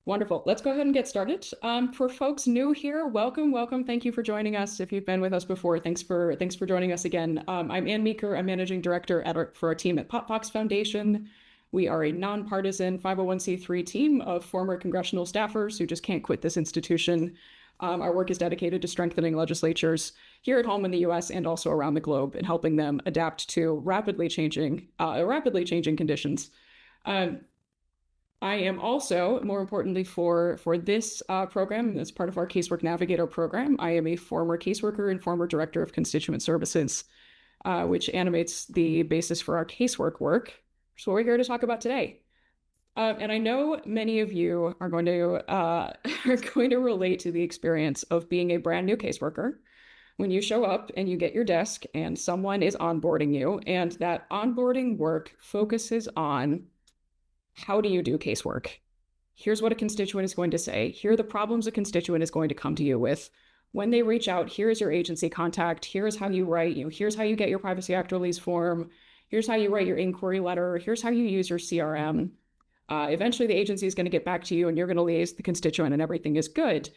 Wonderful. Let's go ahead and get started. For folks new here, welcome. Thank you for joining us. If you've been with us before, thanks for joining us again. I'm Meeker. I'm managing director for our team at POPVOX Foundation. We are a nonpartisan 501c3 team of former congressional staffers who just can't quit this institution. Our work is dedicated to strengthening legislatures here at home in the U.S. and also around the globe and helping them adapt to rapidly changing conditions. I am also, more importantly for this program, as part of our Casework Navigator program, I am a former caseworker and former director of constituent services, which animates the basis for our casework work. So we're here to talk about today. And I know many of you are going to relate to the experience of being a brand new caseworker when you show up and you get your desk and someone is onboarding you, and that onboarding work focuses on how do you do casework? Here's what a constituent is going to say. Here are the problems a constituent is going to come to you with. When they reach out, here's your agency contact. Here's how you write, here's how you get your Privacy Act release form. Here's how you write your inquiry letter. Here's how you use your CRM. Eventually, the agency is going to get back to you and you're going to liaise with the constituent and everything is good.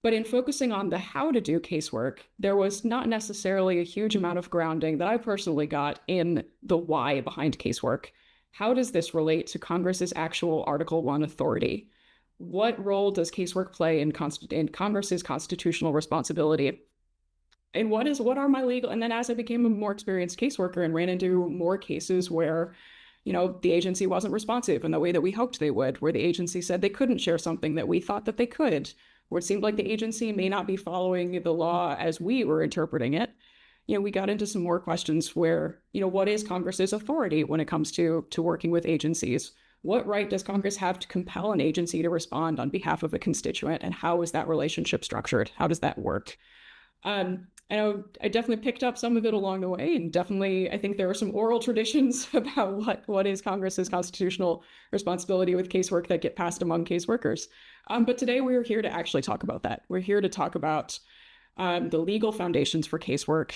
But in focusing on the how to do casework, there was not necessarily a huge amount of grounding that I personally got in the why behind casework. How does this relate to Congress's actual Article 1 authority? What role does casework play in Congress's constitutional responsibility? And what are my legal? And then as I became a more experienced caseworker and ran into more cases where, the agency wasn't responsive in the way that we hoped they would, where the agency said they couldn't share something that we thought that they could, where it seemed like the agency may not be following the law as we were interpreting it. We got into some more questions where, what is Congress's authority when it comes to working with agencies? What right does Congress have to compel an agency to respond on behalf of a constituent? And how is that relationship structured? How does that work? I know I definitely picked up some of it along the way, and definitely I think there are some oral traditions about what is Congress's constitutional responsibility with casework that get passed among caseworkers. But today we're here to actually talk about that. We're here to talk about the legal foundations for casework,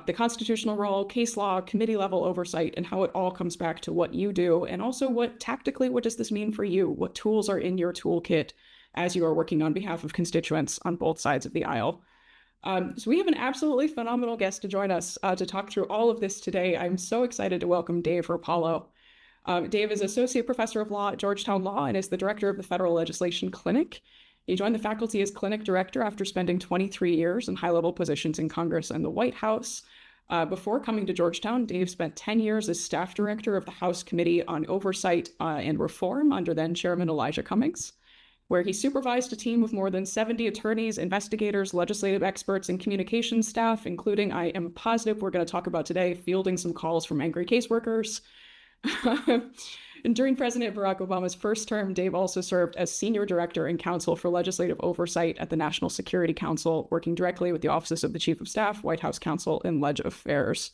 the constitutional role, case law, committee level oversight, and how it all comes back to what you do. And also what does this mean for you? What tools are in your toolkit as you are working on behalf of constituents on both sides of the aisle? So we have an absolutely phenomenal guest to join us to talk through all of this today. I'm so excited to welcome Dave Rapallo. Dave is Associate Professor of Law at Georgetown Law and is the Director of the Federal Legislation Clinic. He joined the faculty as clinic director after spending 23 years in high-level positions in Congress and the White House. Before coming to Georgetown, Dave spent 10 years as staff director of the House Committee on Oversight and Reform under then Chairman Elijah Cummings, where he supervised a team of more than 70 attorneys, investigators, legislative experts, and communications staff, including, I am positive we're going to talk about today, fielding some calls from angry caseworkers. And during President Barack Obama's first term, Dave also served as Senior Director and Counsel for Legislative Oversight at the National Security Council, working directly with the Offices of the Chief of Staff, White House Counsel, and Leg Affairs.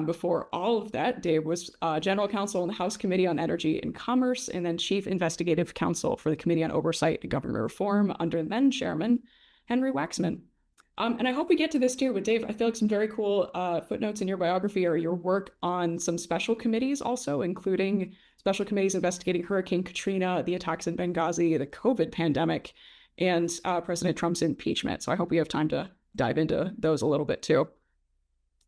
Before all of that, Dave was General Counsel in the House Committee on Energy and Commerce, and then Chief Investigative Counsel for the Committee on Oversight and Government Reform under then Chairman Henry Waxman. And I hope we get to this too, but Dave, I feel like some very cool footnotes in your biography are your work on some special committees also, including special committees investigating Hurricane Katrina, the attacks in Benghazi, the COVID pandemic, and President Trump's impeachment. So I hope we have time to dive into those a little bit too.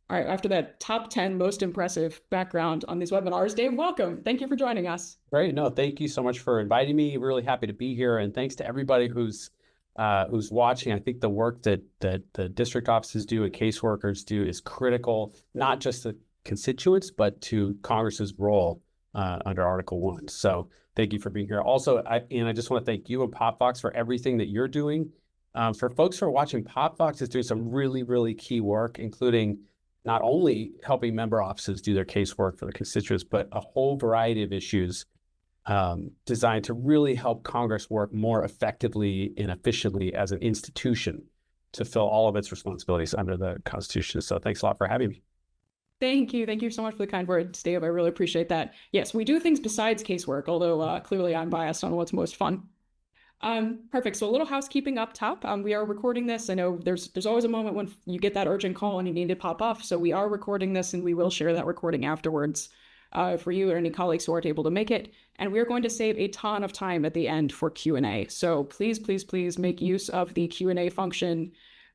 All right, after that top 10 most impressive background on these webinars, Dave, welcome. Thank you for joining us. Great. No, thank you so much for inviting me. Really happy to be here. And thanks to everybody who's watching. I think the work that the district offices do and caseworkers do is critical, not just to constituents, but to Congress's role under Article 1. So thank you for being here. Also, I just want to thank you and POPVOX for everything that you're doing. For folks who are watching, POPVOX is doing some really, really key work, including not only helping member offices do their casework for the constituents, but a whole variety of issues designed to really help Congress work more effectively and efficiently as an institution to fill all of its responsibilities under the Constitution. So thanks a lot for having me. Thank you. Thank you so much for the kind words, Dave. I really appreciate that. Yes, we do things besides casework, although clearly I'm biased on what's most fun. Perfect. So a little housekeeping up top. We are recording this. I know there's always a moment when you get that urgent call and you need to pop off. So we are recording this and we will share that recording afterwards for you or any colleagues who aren't able to make it. And we're going to save a ton of time at the end for Q&A. So please, please, please make use of the Q&A function.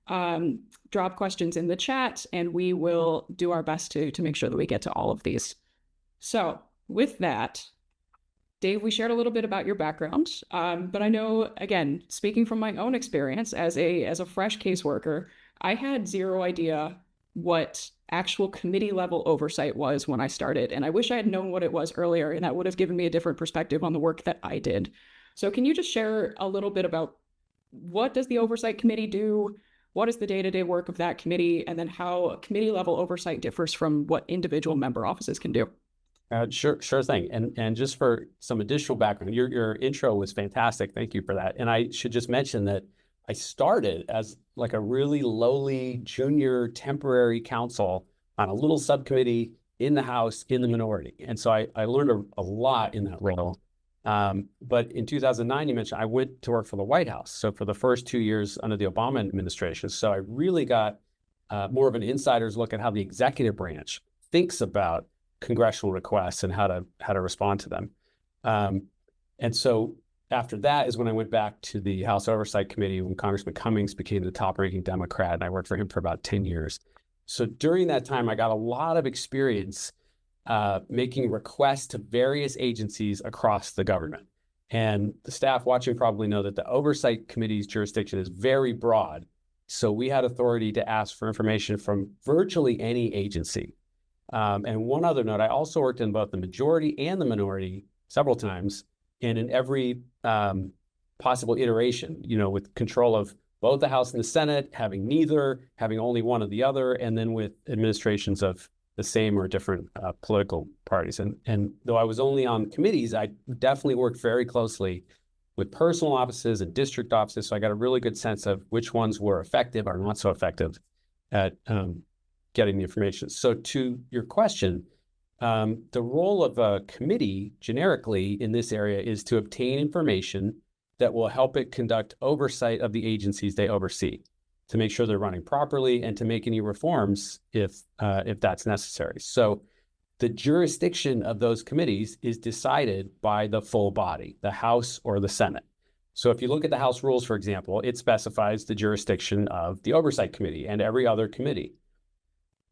Drop questions in the chat, and we will do our best to make sure that we get to all of these. So with that, Dave, we shared a little bit about your background, but I know, again, speaking from my own experience as a fresh caseworker, I had zero idea what actual committee level oversight was when I started. And I wish I had known what it was earlier, and that would have given me a different perspective on the work that I did. So can you just share a little bit about what does the oversight committee do? What is the day-to-day work of that committee? And then how committee level oversight differs from what individual member offices can do? Sure thing. And just for some additional background, your intro was fantastic. Thank you for that. And I should just mention that I started as like a really lowly junior temporary counsel on a little subcommittee in the House in the minority. And so I learned a lot in that role. But in 2009, you mentioned I went to work for the White House. So for the first 2 years under the Obama administration, so I really got more of an insider's look at how the executive branch thinks about congressional requests and how to respond to them. And so after that is when I went back to the House Oversight Committee when Congressman Cummings became the top-ranking Democrat, and I worked for him for about 10 years. So during that time, I got a lot of experience making requests to various agencies across the government. And the staff watching probably know that the Oversight Committee's jurisdiction is very broad. So we had authority to ask for information from virtually any agency. And one other note, I also worked in both the majority and the minority several times, and in every possible iteration, with control of both the House and the Senate, having neither, having only one or the other, and then with administrations of the same or different political parties. And though I was only on committees, I definitely worked very closely with personal offices and district offices, so I got a really good sense of which ones were effective or not so effective at getting the information. So to your question, the role of a committee generically in this area is to obtain information that will help it conduct oversight of the agencies they oversee, to make sure they're running properly and to make any reforms if that's necessary. So the jurisdiction of those committees is decided by the full body, the House or the Senate. So if you look at the House rules, for example, it specifies the jurisdiction of the Oversight Committee and every other committee.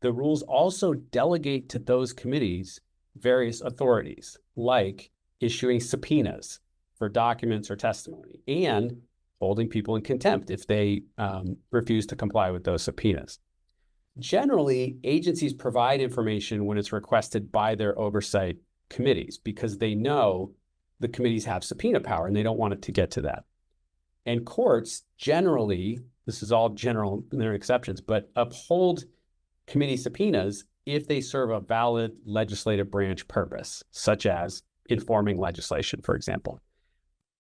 The rules also delegate to those committees various authorities, like issuing subpoenas for documents or testimony and holding people in contempt if they refuse to comply with those subpoenas. Generally, agencies provide information when it's requested by their oversight committees because they know the committees have subpoena power and they don't want it to get to that. And courts generally, this is all general, there are exceptions, but uphold committee subpoenas if they serve a valid legislative branch purpose, such as informing legislation, for example.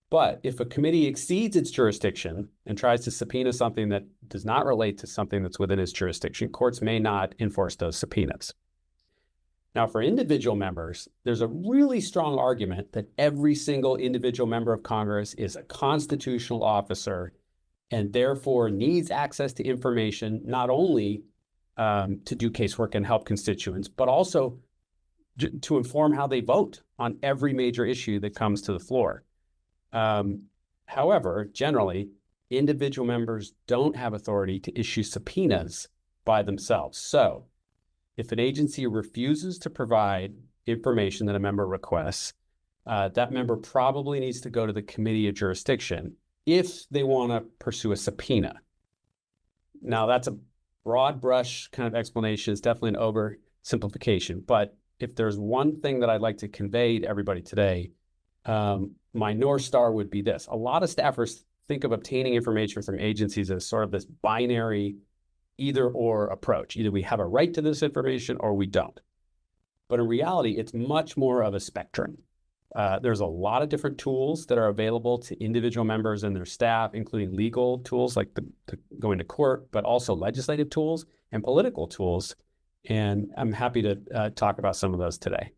But if a committee exceeds its jurisdiction and tries to subpoena something that does not relate to something that's within its jurisdiction, courts may not enforce those subpoenas. Now, for individual members, there's a really strong argument that every single individual member of Congress is a constitutional officer and therefore needs access to information, not only to do casework and help constituents, but also to inform how they vote on every major issue that comes to the floor. However, generally, individual members don't have authority to issue subpoenas by themselves. So if an agency refuses to provide information that a member requests, that member probably needs to go to the committee of jurisdiction if they want to pursue a subpoena. Now, that's a broad brush kind of explanation. It's definitely an oversimplification. But if there's one thing that I'd like to convey to everybody today, my North Star would be this. A lot of staffers think of obtaining information from agencies as sort of this binary either or approach. Either we have a right to this information or we don't. But in reality, it's much more of a spectrum. There's a lot of different tools that are available to individual members and their staff, including legal tools like going to court, but also legislative tools and political tools. And I'm happy to talk about some of those today.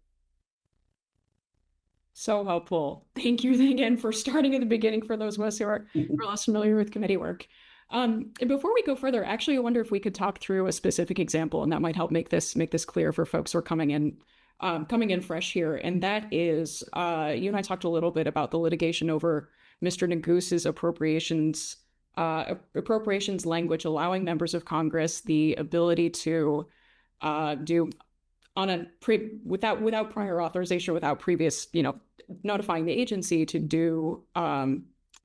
So helpful. Thank you again for starting at the beginning for those of us who are less familiar with committee work. And before we go further, actually, I wonder if we could talk through a specific example, and that might help make this clear for folks who are coming in coming in fresh here, and that is you and I talked a little bit about the litigation over Mr. Negus's appropriations language, allowing members of Congress the ability to do on a without prior authorization, without previous, notifying the agency, to do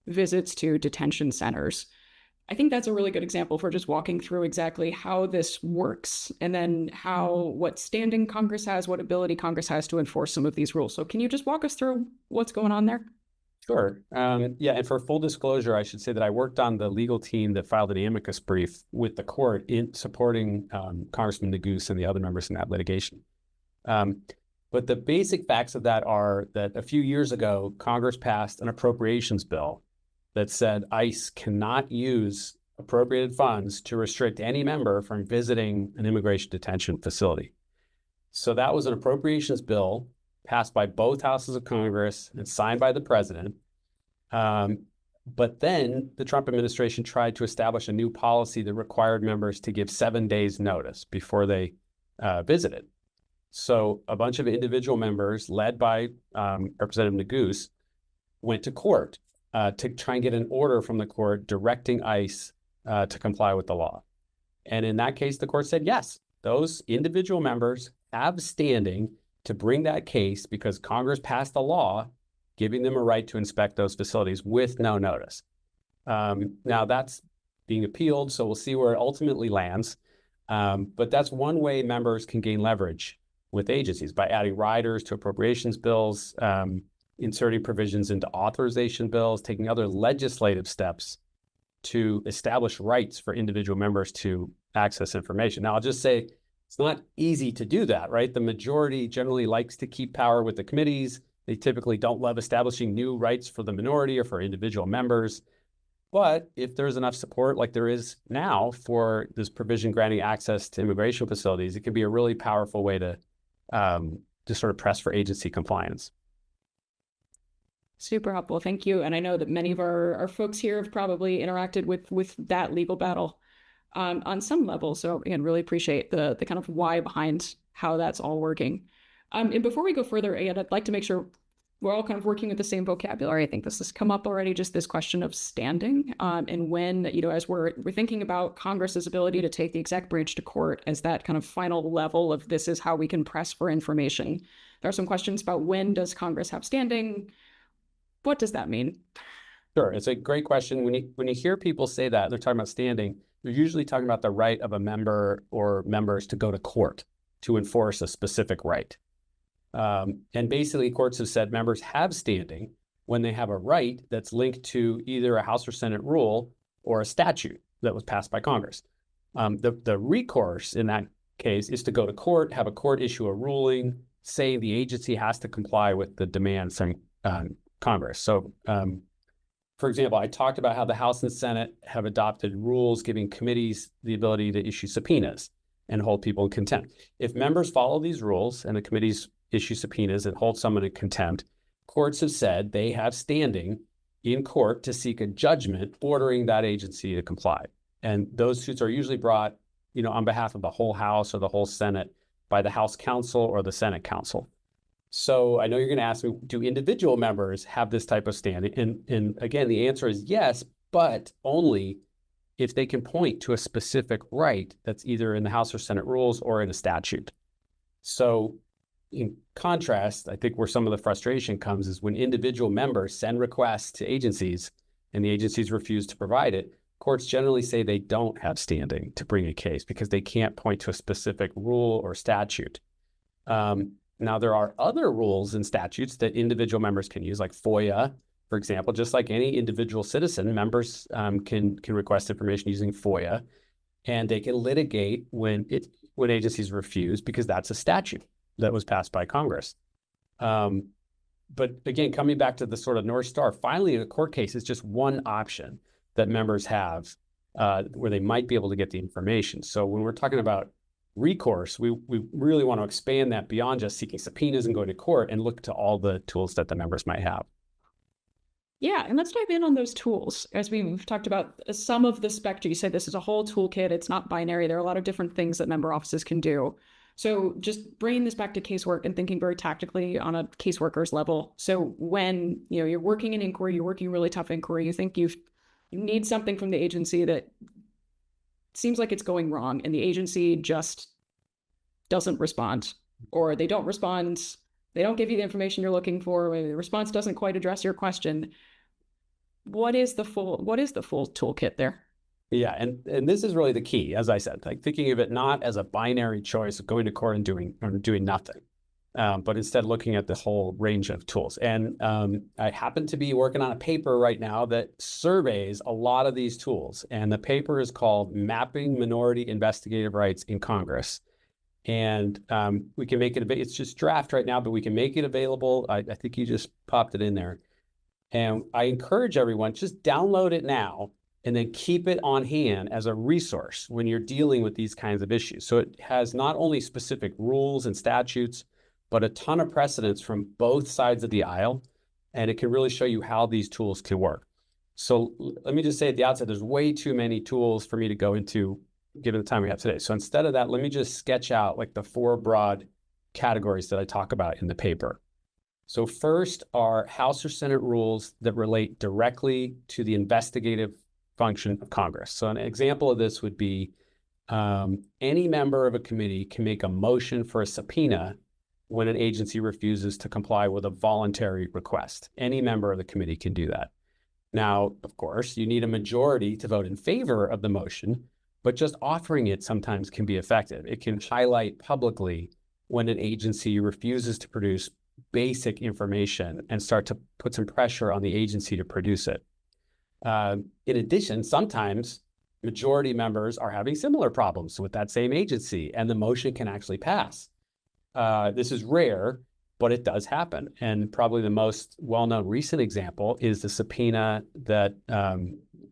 visits to detention centers. I think that's a really good example for just walking through exactly how this works, and then what standing Congress has, what ability Congress has to enforce some of these rules. So can you just walk us through what's going on there? Sure. Yeah, and for full disclosure, I should say that I worked on the legal team that filed an amicus brief with the court in supporting Congressman Negus and the other members in that litigation. But the basic facts of that are that a few years ago, Congress passed an appropriations bill that said ICE cannot use appropriated funds to restrict any member from visiting an immigration detention facility. So that was an appropriations bill passed by both houses of Congress and signed by the president. But then the Trump administration tried to establish a new policy that required members to give 7 days notice before they visited. So a bunch of individual members led by Representative Negus went to court to try and get an order from the court directing ICE to comply with the law. And in that case, the court said, yes, those individual members have standing to bring that case because Congress passed a law giving them a right to inspect those facilities with no notice. Now that's being appealed, so we'll see where it ultimately lands. But that's one way members can gain leverage with agencies, by adding riders to appropriations bills, inserting provisions into authorization bills, taking other legislative steps to establish rights for individual members to access information. Now, I'll just say it's not easy to do that, right? The majority generally likes to keep power with the committees. They typically don't love establishing new rights for the minority or for individual members. But if there's enough support, like there is now, for this provision granting access to immigration facilities, it can be a really powerful way to sort of press for agency compliance. Super helpful. Thank you. And I know that many of our folks here have probably interacted with that legal battle on some level. So again, really appreciate the kind of why behind how that's all working. And before we go further, I'd like to make sure we're all kind of working with the same vocabulary. I think this has come up already, just this question of standing. And when, as we're thinking about Congress's ability to take the executive branch to court as that kind of final level of this is how we can press for information, there are some questions about when does Congress have standing? What does that mean? Sure, it's a great question. When you hear people say that, they're talking about standing, they're usually talking about the right of a member or members to go to court to enforce a specific right. And basically, courts have said members have standing when they have a right that's linked to either a House or Senate rule or a statute that was passed by Congress. The recourse in that case is to go to court, have a court issue a ruling, say the agency has to comply with the demands from Congress. So, for example, I talked about how the House and Senate have adopted rules giving committees the ability to issue subpoenas and hold people in contempt. If members follow these rules and the committees issue subpoenas and hold someone in contempt, courts have said they have standing in court to seek a judgment ordering that agency to comply. And those suits are usually brought, on behalf of the whole House or the whole Senate by the House counsel or the Senate counsel. So I know you're going to ask me, do individual members have this type of standing? And again, the answer is yes, but only if they can point to a specific right that's either in the House or Senate rules or in a statute. So in contrast, I think where some of the frustration comes is when individual members send requests to agencies and the agencies refuse to provide it, courts generally say they don't have standing to bring a case because they can't point to a specific rule or statute. Now, there are other rules and statutes that individual members can use, like FOIA, for example. Just like any individual citizen, members can request information using FOIA, and they can litigate when agencies refuse because that's a statute that was passed by Congress. But again, coming back to the sort of North Star, finally, a court case is just one option that members have where they might be able to get the information. So when we're talking about recourse, we really want to expand that beyond just seeking subpoenas and going to court and look to all the tools that the members might have. Yeah, and let's dive in on those tools. As we've talked about some of the spectrum, you say this is a whole toolkit. It's not binary. There are a lot of different things that member offices can do. So just bringing this back to casework and thinking very tactically on a caseworker's level. So when you're working an inquiry, you're working a really tough inquiry, you think you need something from the agency that seems like it's going wrong, and the agency just doesn't respond, or they don't respond, they don't give you the information you're looking for, the response doesn't quite address your question. What is the full toolkit there? Yeah, and this is really the key, as I said, like thinking of it not as a binary choice of going to court and doing nothing, but instead looking at the whole range of tools. And I happen to be working on a paper right now that surveys a lot of these tools, and the paper is called "Mapping Minority Investigative Rights in Congress." And we can make it, it's just draft right now, but we can make it available. I think you just popped it in there. And I encourage everyone, just download it now and then keep it on hand as a resource when you're dealing with these kinds of issues. So it has not only specific rules and statutes, but a ton of precedents from both sides of the aisle. And it can really show you how these tools can work. So let me just say at the outset, there's way too many tools for me to go into given the time we have today. So instead of that, let me just sketch out like the 4 broad categories that I talk about in the paper. So first are House or Senate rules that relate directly to the investigative function of Congress. So an example of this would be any member of a committee can make a motion for a subpoena when an agency refuses to comply with a voluntary request. Any member of the committee can do that. Now, of course, you need a majority to vote in favor of the motion, but just offering it sometimes can be effective. It can highlight publicly when an agency refuses to produce basic information and start to put some pressure on the agency to produce it. In addition, sometimes majority members are having similar problems with that same agency, and the motion can actually pass. This is rare, but it does happen. And probably the most well-known recent example is the subpoena that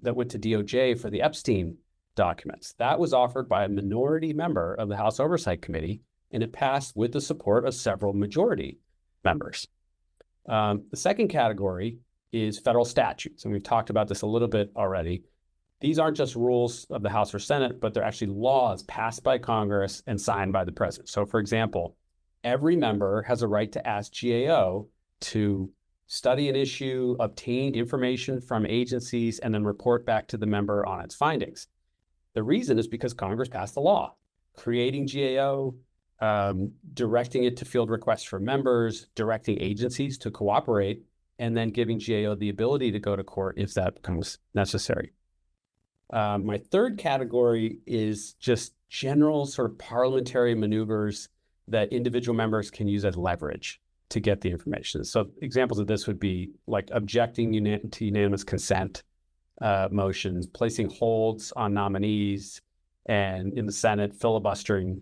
went to DOJ for the Epstein documents. That was offered by a minority member of the House Oversight Committee, and it passed with the support of several majority members. The second category is federal statutes, and we've talked about this a little bit already. These aren't just rules of the House or Senate, but they're actually laws passed by Congress and signed by the president. So for example, every member has a right to ask GAO to study an issue, obtain information from agencies, and then report back to the member on its findings. The reason is because Congress passed the law, creating GAO, directing it to field requests from members, directing agencies to cooperate, and then giving GAO the ability to go to court if that becomes necessary. My third category is just general sort of parliamentary maneuvers that individual members can use as leverage to get the information. So examples of this would be like objecting to unanimous consent motions, placing holds on nominees, and in the Senate, filibustering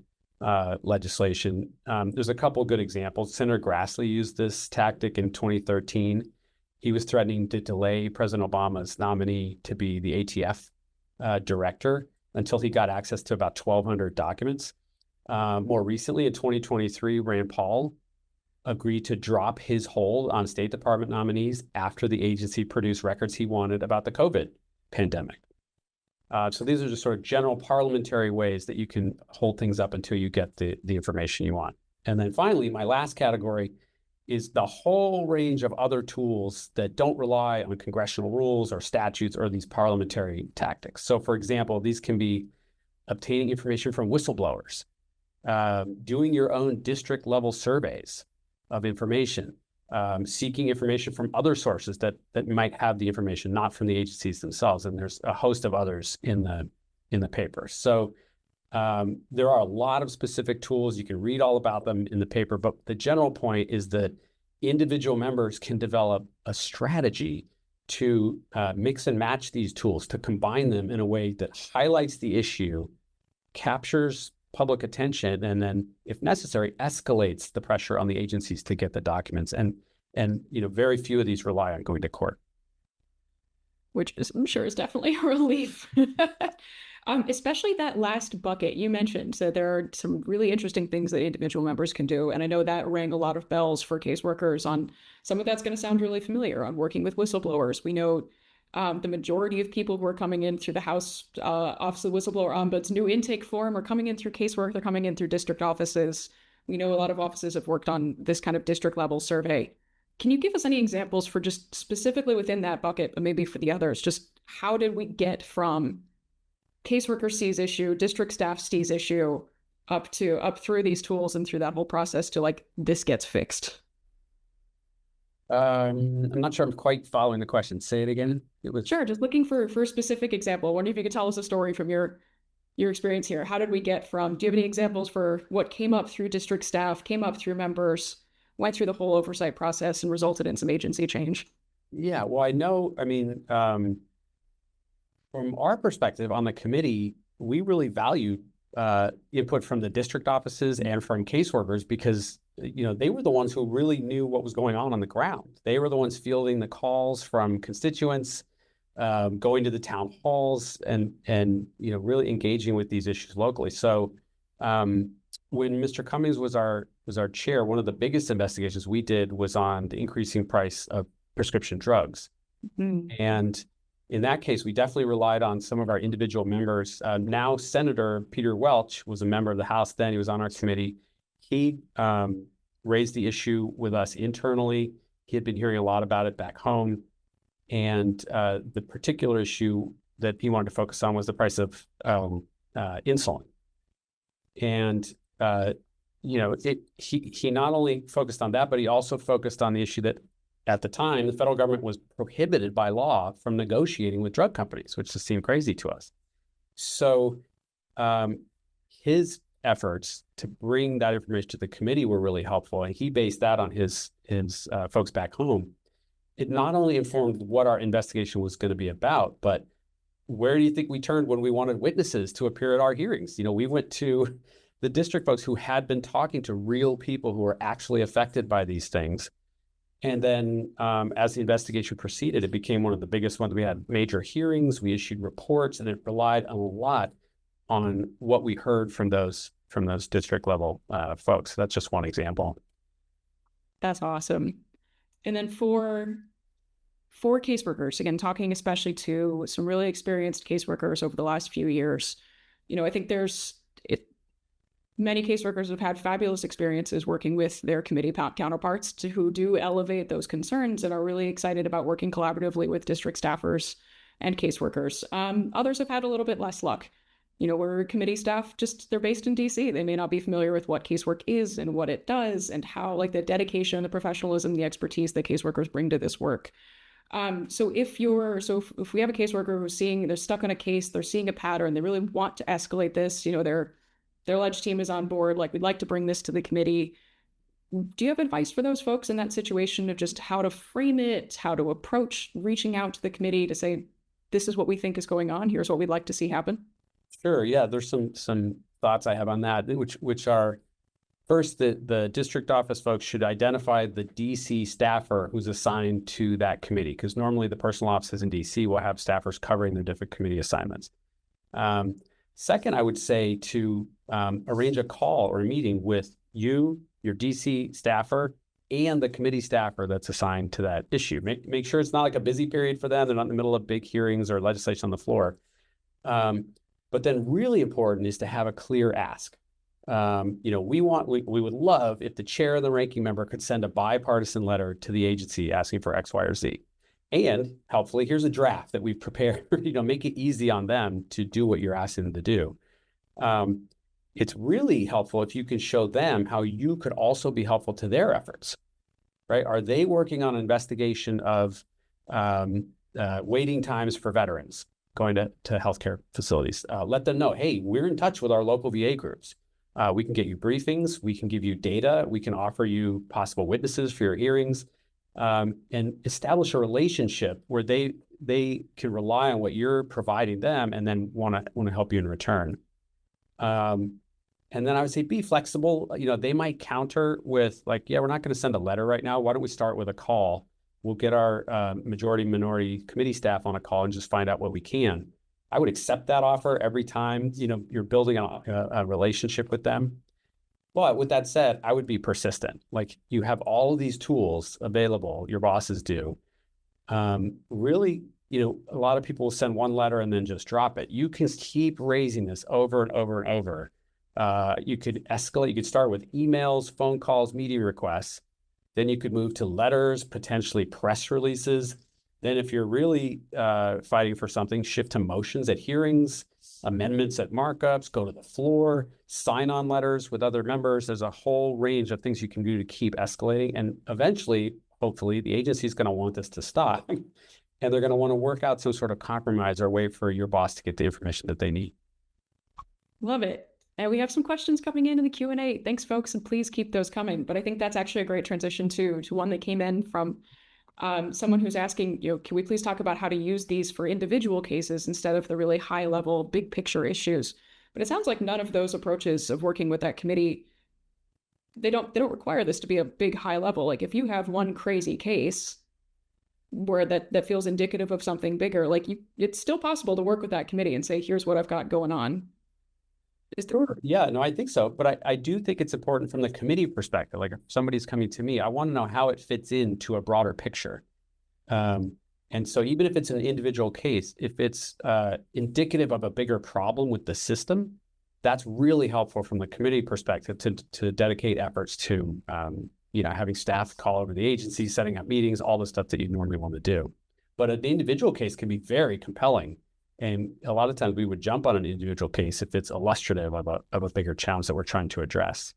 legislation. There's a couple good examples. Senator Grassley used this tactic in 2013. He was threatening to delay President Obama's nominee to be the ATF director until he got access to about 1,200 documents. More recently, in 2023, Rand Paul agreed to drop his hold on State Department nominees after the agency produced records he wanted about the COVID pandemic. So these are just sort of general parliamentary ways that you can hold things up until you get the information you want. And then finally, my last category is the whole range of other tools that don't rely on congressional rules or statutes or these parliamentary tactics. So for example, these can be obtaining information from whistleblowers, doing your own district level surveys of information, seeking information from other sources that might have the information, not from the agencies themselves. And there's a host of others in the paper. So there are a lot of specific tools. You can read all about them in the paper, but the general point is that individual members can develop a strategy to mix and match these tools, to combine them in a way that highlights the issue, captures public attention, and then, if necessary, escalates the pressure on the agencies to get the documents. And very few of these rely on going to court. Which I'm sure is definitely a relief. Especially that last bucket you mentioned. So there are some really interesting things that individual members can do. And I know that rang a lot of bells for caseworkers on some of that's going to sound really familiar on working with whistleblowers. We know The majority of people who are coming in through the House Office of Whistleblower Ombuds new intake form are coming in through casework. They're coming in through district offices. We know a lot of offices have worked on this kind of district level survey. Can you give us any examples for just specifically within that bucket, but maybe for the others, just how did we get from caseworker sees issue, district staff sees issue, up through these tools and through that whole process to like this gets fixed? I'm not sure I'm quite following the question. Say it again. It was Sure, just looking for a specific example. I wonder if you could tell us a story from your experience here. How did we get from, do you have any examples for what came up through district staff, came up through members, went through the whole oversight process and resulted in some agency change? Yeah, well, I know, I mean, from our perspective on the committee, we really valued input from the district offices and from caseworkers because, you know, they were the ones who really knew what was going on the ground. They were the ones fielding the calls from constituents, going to the town halls and you know, really engaging with these issues locally. So when Mr. Cummings was our chair, one of the biggest investigations we did was on the increasing price of prescription drugs. Mm-hmm. And in that case, we definitely relied on some of our individual members. Now, Senator Peter Welch was a member of the House then. He was on our committee. He raised the issue with us internally. He had been hearing a lot about it back home. And the particular issue that he wanted to focus on was the price of insulin. And, you know, he not only focused on that, but he also focused on the issue that at the time, the federal government was prohibited by law from negotiating with drug companies, which just seemed crazy to us. So his efforts to bring that information to the committee were really helpful. And he based that on his folks back home. It not only informed what our investigation was going to be about, but where do you think we turned when we wanted witnesses to appear at our hearings? You know, we went to the district folks who had been talking to real people who were actually affected by these things. And then as the investigation proceeded, it became one of the biggest ones. We had major hearings, we issued reports, and it relied a lot on what we heard from those district level folks. That's just one example. That's awesome. And then for caseworkers, again, talking especially to some really experienced caseworkers over the last few years, you know, I think many caseworkers have had fabulous experiences working with their committee counterparts who do elevate those concerns and are really excited about working collaboratively with district staffers and caseworkers. Others have had a little bit less luck. You know, where committee staff they're based in DC. They may not be familiar with what casework is and what it does and how, like, the dedication, the professionalism, the expertise that caseworkers bring to this work. So if we have a caseworker who's they're stuck on a case, they're seeing a pattern, they really want to escalate this, you know, their ledge team is on board, like, we'd like to bring this to the committee. Do you have advice for those folks in that situation of just how to frame it, how to approach reaching out to the committee to say, this is what we think is going on, here's what we'd like to see happen? Sure. Yeah, there's some thoughts I have on that, which are, first, the district office folks should identify the DC staffer who's assigned to that committee, because normally the personal offices in DC will have staffers covering their different committee assignments. Second, I would say to arrange a call or a meeting with you, your DC staffer, and the committee staffer that's assigned to that issue. Make sure it's not like a busy period for them. They're not in the middle of big hearings or legislation on the floor. But then really important is to have a clear ask. You know, we would love if the chair and the ranking member could send a bipartisan letter to the agency asking for X, Y, or Z. And helpfully, here's a draft that we've prepared, you know, make it easy on them to do what you're asking them to do. It's really helpful if you can show them how you could also be helpful to their efforts, right? Are they working on an investigation of waiting times for veterans going to healthcare facilities? Let them know, hey, we're in touch with our local VA groups. We can get you briefings. We can give you data. We can offer you possible witnesses for your hearings, and establish a relationship where they can rely on what you're providing them and then want to help you in return. And then I would say be flexible. You know, they might counter with like, yeah, we're not going to send a letter right now. Why don't we start with a call? We'll get our majority minority committee staff on a call and just find out what we can. I would accept that offer every time, you know, you're building a relationship with them. But with that said, I would be persistent. Like, you have all of these tools available, your bosses do. Really a lot of people will send one letter and then just drop it. You can keep raising this over and over and over. You could escalate. You could start with emails, phone calls, media requests. Then you could move to letters, potentially press releases. Then if you're really fighting for something, shift to motions at hearings, amendments at markups, go to the floor, sign-on letters with other members. There's a whole range of things you can do to keep escalating. And eventually, hopefully, the agency is going to want this to stop. And they're going to want to work out some sort of compromise or way for your boss to get the information that they need. Love it. And we have some questions coming in the Q&A. Thanks, folks, and please keep those coming. But I think that's actually a great transition to one that came in from someone who's asking, can we please talk about how to use these for individual cases instead of the really high-level, big-picture issues? But it sounds like none of those approaches of working with that committee, they don't require this to be a big, high level. Like if you have one crazy case where that feels indicative of something bigger, it's still possible to work with that committee and say, here's what I've got going on. Sure. Yeah, no, I think so. But I do think it's important from the committee perspective. Like if somebody's coming to me, I want to know how it fits into a broader picture. And so even if it's an individual case, if it's indicative of a bigger problem with the system, that's really helpful from the committee perspective to dedicate efforts to having staff call over the agency, setting up meetings, all the stuff that you normally want to do. But an individual case can be very compelling. And a lot of times we would jump on an individual case if it's illustrative of a bigger challenge that we're trying to address.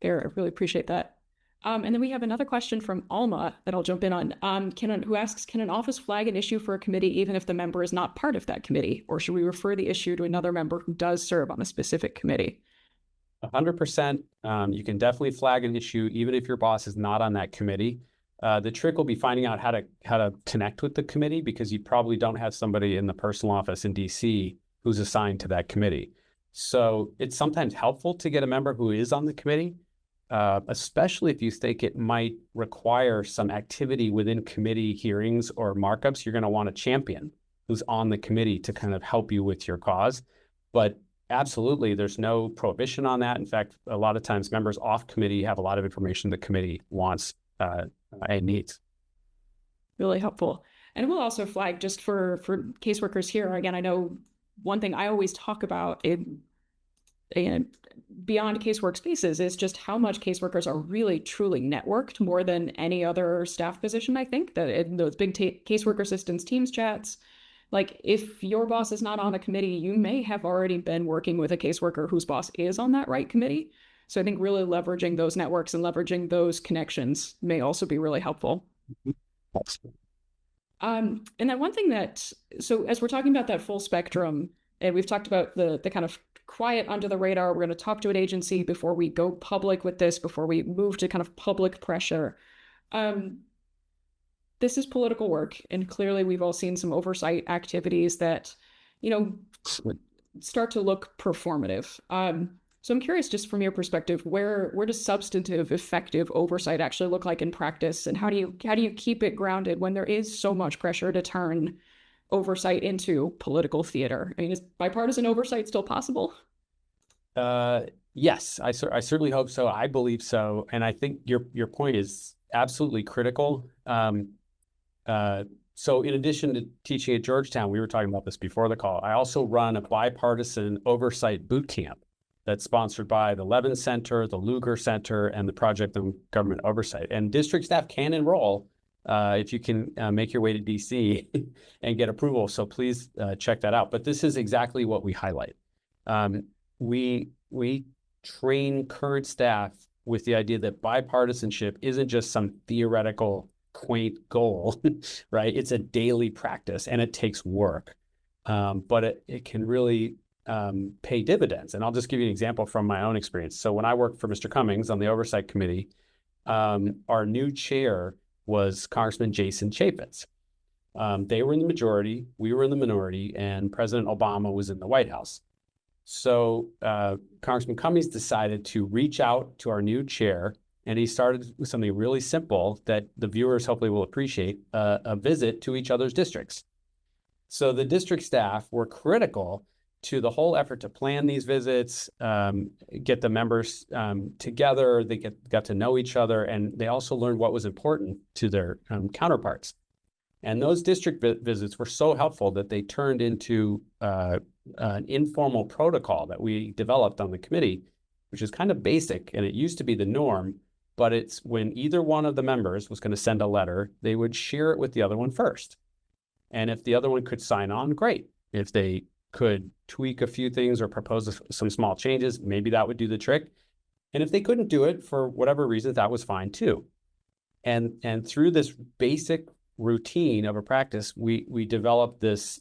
Fair, I really appreciate that. And then we have another question from Alma that I'll jump in on, who asks, can an office flag an issue for a committee even if the member is not part of that committee? Or should we refer the issue to another member who does serve on a specific committee? 100%. You can definitely flag an issue even if your boss is not on that committee. The trick will be finding out how to connect with the committee, because you probably don't have somebody in the personal office in DC who's assigned to that committee. So it's sometimes helpful to get a member who is on the committee, especially if you think it might require some activity within committee hearings or markups. You're going to want a champion who's on the committee to kind of help you with your cause. But absolutely, there's no prohibition on that. In fact, a lot of times members off committee have a lot of information the committee wants and needs. Really helpful. And we'll also flag just for caseworkers here. Again, I know one thing I always talk about beyond casework spaces is just how much caseworkers are really truly networked more than any other staff position. I think that in those big caseworker assistance teams chats, like if your boss is not on a committee, you may have already been working with a caseworker whose boss is on that right committee. So I think really leveraging those networks and leveraging those connections may also be really helpful. And then one thing so as we're talking about that full spectrum, and we've talked about the kind of quiet under the radar, we're going to talk to an agency before we go public with this, before we move to kind of public pressure. This is political work, and clearly we've all seen some oversight activities that, start to look performative. So I'm curious, just from your perspective, where does substantive, effective oversight actually look like in practice, and how do you keep it grounded when there is so much pressure to turn oversight into political theater? I mean, is bipartisan oversight still possible? Yes, I certainly hope so. I believe so, and I think your point is absolutely critical. So in addition to teaching at Georgetown, we were talking about this before the call, I also run a bipartisan oversight boot camp that's sponsored by the Levin Center, the Lugar Center, and the Project on Government Oversight. And district staff can enroll if you can make your way to DC and get approval. So please check that out. But this is exactly what we highlight. We train current staff with the idea that bipartisanship isn't just some theoretical quaint goal, right? It's a daily practice and it takes work, but it can really pay dividends. And I'll just give you an example from my own experience. So when I worked for Mr. Cummings on the Oversight Committee, our new chair was Congressman Jason Chaffetz. They were in the majority, we were in the minority, and President Obama was in the White House. So Congressman Cummings decided to reach out to our new chair, and he started with something really simple that the viewers hopefully will appreciate, a visit to each other's districts. So the district staff were critical to the whole effort to plan these visits, get the members together, they got to know each other, and they also learned what was important to their counterparts. And those district visits were so helpful that they turned into an informal protocol that we developed on the committee, which is kind of basic, and it used to be the norm, but it's when either one of the members was going to send a letter, they would share it with the other one first. And if the other one could sign on, great. If they could tweak a few things or propose some small changes, maybe that would do the trick. And if they couldn't do it for whatever reason, that was fine too. And through this basic routine of a practice, we developed this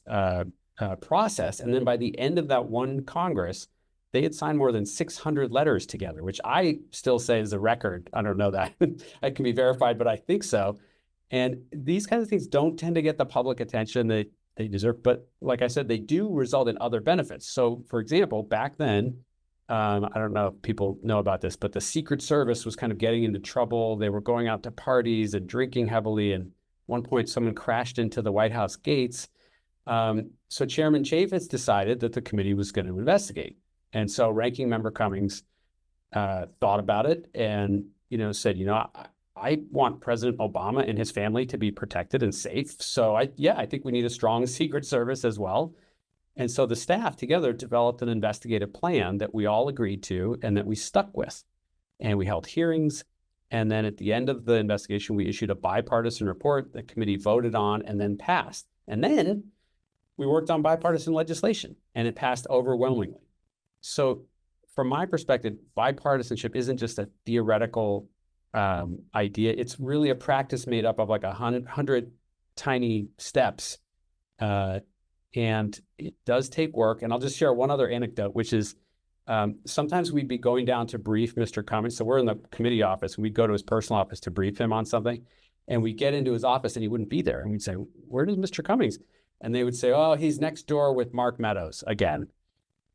process. And then by the end of that one Congress, they had signed more than 600 letters together, which I still say is a record. I don't know that. It can be verified, but I think so. And these kinds of things don't tend to get the public attention that they deserve. But like I said, they do result in other benefits. So for example, back then, I don't know if people know about this, but the Secret Service was kind of getting into trouble. They were going out to parties and drinking heavily. And at one point, someone crashed into the White House gates. So Chairman Chaffetz decided that the committee was going to investigate. And so Ranking Member Cummings thought about it and, said, I want President Obama and his family to be protected and safe. So I think we need a strong Secret Service as well. And so the staff together developed an investigative plan that we all agreed to and that we stuck with. And we held hearings. And then at the end of the investigation, we issued a bipartisan report that committee voted on and then passed. And then we worked on bipartisan legislation and it passed overwhelmingly. So from my perspective, bipartisanship isn't just a theoretical idea. It's really a practice made up of like 100 tiny steps. And it does take work. And I'll just share one other anecdote, which is sometimes we'd be going down to brief Mr. Cummings. So we're in the committee office and we'd go to his personal office to brief him on something. And we get into his office and he wouldn't be there. And we'd say, where is Mr. Cummings? And they would say, oh, he's next door with Mark Meadows again.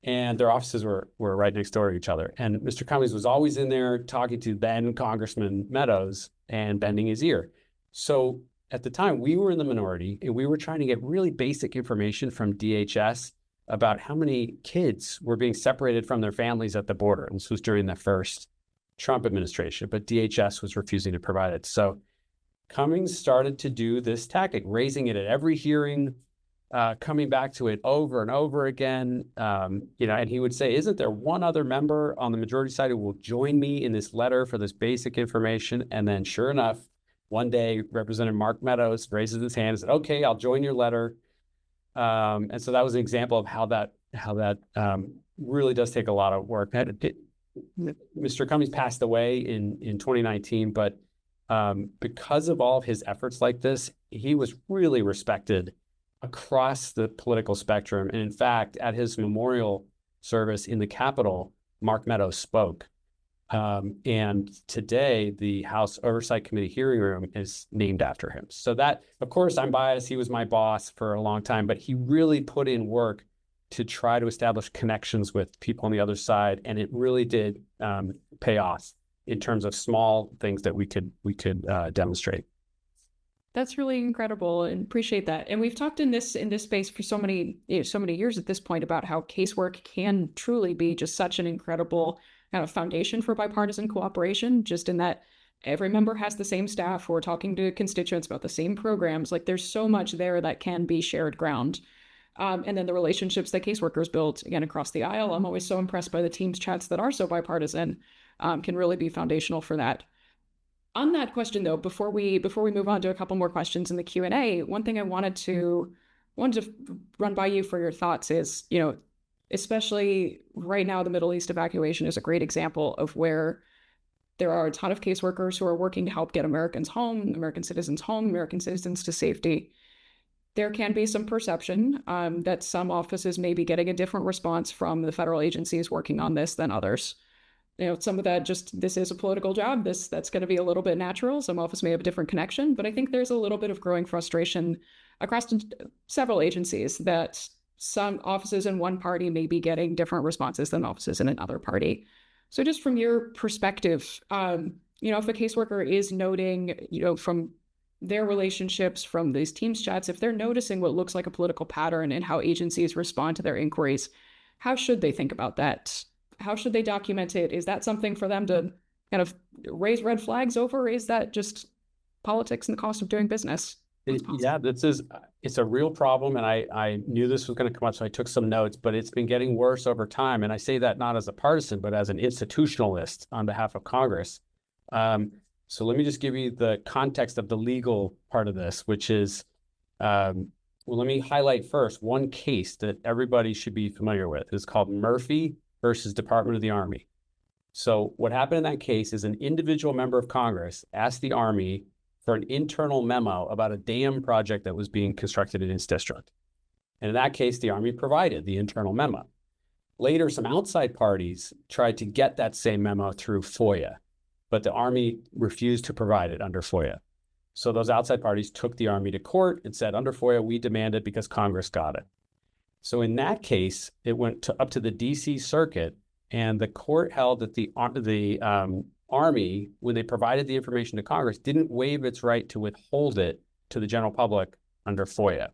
And their offices were right next door to each other. And Mr. Cummings was always in there talking to then Congressman Meadows and bending his ear. So at the time, we were in the minority and we were trying to get really basic information from DHS about how many kids were being separated from their families at the border. And this was during the first Trump administration, but DHS was refusing to provide it. So Cummings started to do this tactic, raising it at every hearing, coming back to it over and over again, and he would say, isn't there one other member on the majority side who will join me in this letter for this basic information? And then sure enough, one day, Representative Mark Meadows raises his hand and said, okay, I'll join your letter. And so that was an example of how that really does take a lot of work. Mr. Cummings passed away in 2019, but because of all of his efforts like this, he was really respected across the political spectrum. And in fact, at his memorial service in the Capitol, Mark Meadows spoke. And today, the House Oversight Committee hearing room is named after him. So that, of course, I'm biased. He was my boss for a long time, but he really put in work to try to establish connections with people on the other side. And it really did pay off in terms of small things that we could demonstrate. That's really incredible and appreciate that. And we've talked in this space for so many years at this point about how casework can truly be just such an incredible kind of foundation for bipartisan cooperation, just in that every member has the same staff who are talking to constituents about the same programs. Like there's so much there that can be shared ground. And then the relationships that caseworkers build, again, across the aisle. I'm always so impressed by the Teams chats that are so bipartisan, can really be foundational for that. On that question, though, before we move on to a couple more questions in the Q&A, one thing I wanted to run by you for your thoughts is, especially right now, the Middle East evacuation is a great example of where there are a ton of caseworkers who are working to help get Americans home, American citizens to safety. There can be some perception that some offices may be getting a different response from the federal agencies working on this than others. Some of that this is a political job. That's going to be a little bit natural. Some offices may have a different connection, but I think there's a little bit of growing frustration across several agencies that some offices in one party may be getting different responses than offices in another party. So just from your perspective, if a caseworker is noting, from their relationships, from these Teams chats, if they're noticing what looks like a political pattern in how agencies respond to their inquiries, how should they think about that? How should they document it? Is that something for them to kind of raise red flags over? Or is that just politics and the cost of doing business? Yeah, it's a real problem. And I knew this was going to come up, so I took some notes, but it's been getting worse over time. And I say that not as a partisan, but as an institutionalist on behalf of Congress. So let me just give you the context of the legal part of this, which is, well, let me highlight first one case that everybody should be familiar with. It's called Murphy versus Department of the Army. So what happened in that case is an individual member of Congress asked the Army for an internal memo about a dam project that was being constructed in his district. And in that case, the Army provided the internal memo. Later, some outside parties tried to get that same memo through FOIA, but the Army refused to provide it under FOIA. So those outside parties took the Army to court and said, under FOIA, we demand it because Congress got it. So in that case, it went up to the DC Circuit, and the court held that the Army, when they provided the information to Congress, didn't waive its right to withhold it to the general public under FOIA.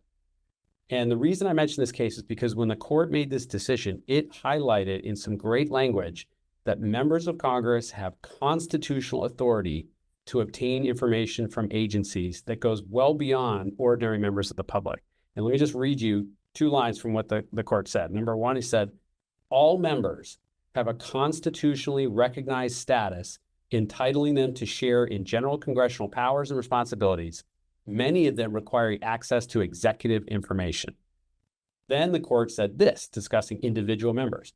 And the reason I mention this case is because when the court made this decision, it highlighted in some great language that members of Congress have constitutional authority to obtain information from agencies that goes well beyond ordinary members of the public. And let me just read you 2 lines from what the court said. Number 1, he said, all members have a constitutionally recognized status entitling them to share in general congressional powers and responsibilities, many of them requiring access to executive information. Then the court said this, discussing individual members.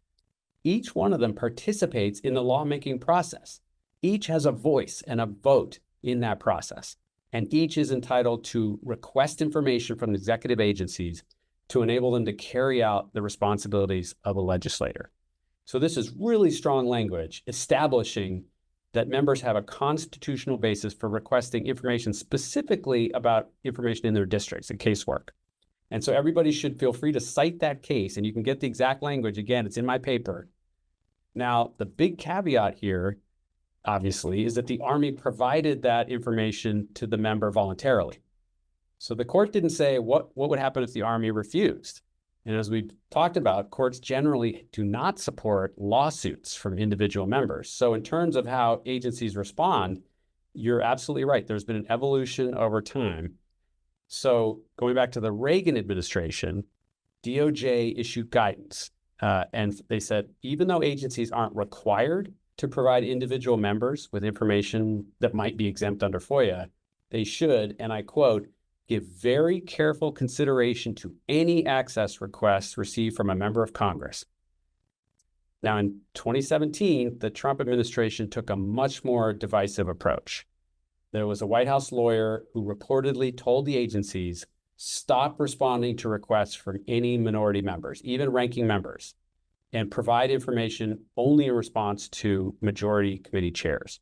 Each one of them participates in the lawmaking process. Each has a voice and a vote in that process, and each is entitled to request information from the executive agencies to enable them to carry out the responsibilities of a legislator. So this is really strong language establishing that members have a constitutional basis for requesting information specifically about information in their districts and casework. And so everybody should feel free to cite that case, and you can get the exact language. Again, it's in my paper. Now, the big caveat here, obviously, is that the Army provided that information to the member voluntarily. So the court didn't say what would happen if the Army refused. And as we've talked about, courts generally do not support lawsuits from individual members. So in terms of how agencies respond, you're absolutely right. There's been an evolution over time. So going back to the Reagan administration, DOJ issued guidance, and they said, even though agencies aren't required to provide individual members with information that might be exempt under FOIA, they should, and I quote, give very careful consideration to any access requests received from a member of Congress. Now, in 2017, the Trump administration took a much more divisive approach. There was a White House lawyer who reportedly told the agencies, stop responding to requests from any minority members, even ranking members, and provide information only in response to majority committee chairs.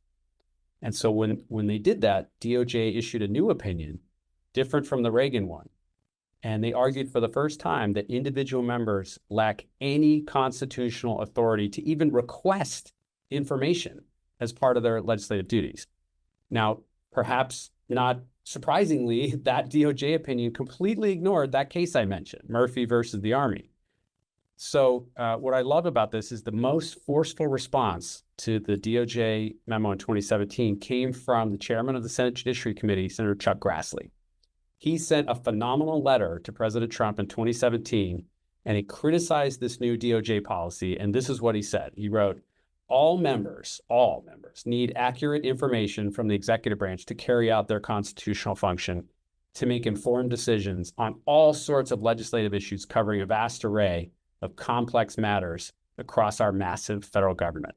And so when they did that, DOJ issued a new opinion, different from the Reagan one. And they argued for the first time that individual members lack any constitutional authority to even request information as part of their legislative duties. Now, perhaps not surprisingly, that DOJ opinion completely ignored that case I mentioned, Murphy versus the Army. So what I love about this is the most forceful response to the DOJ memo in 2017 came from the chairman of the Senate Judiciary Committee, Senator Chuck Grassley. He sent a phenomenal letter to President Trump in 2017, and he criticized this new DOJ policy. And this is what he said. He wrote, all members need accurate information from the executive branch to carry out their constitutional function, to make informed decisions on all sorts of legislative issues covering a vast array of complex matters across our massive federal government.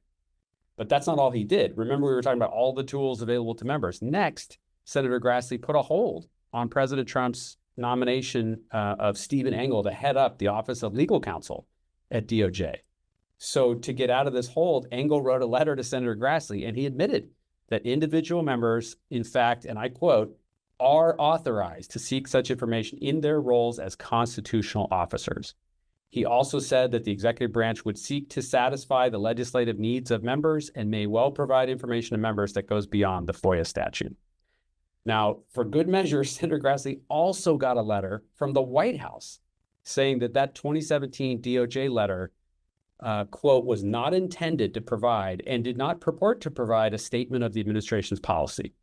But that's not all he did. Remember, we were talking about all the tools available to members. Next, Senator Grassley put a hold on President Trump's nomination of Stephen Engel to head up the Office of Legal Counsel at DOJ. So to get out of this hold, Engel wrote a letter to Senator Grassley, and he admitted that individual members, in fact, and I quote, are authorized to seek such information in their roles as constitutional officers. He also said that the executive branch would seek to satisfy the legislative needs of members and may well provide information to members that goes beyond the FOIA statute. Now, for good measure, Senator Grassley also got a letter from the White House saying that 2017 DOJ letter, quote, was not intended to provide and did not purport to provide a statement of the administration's policy.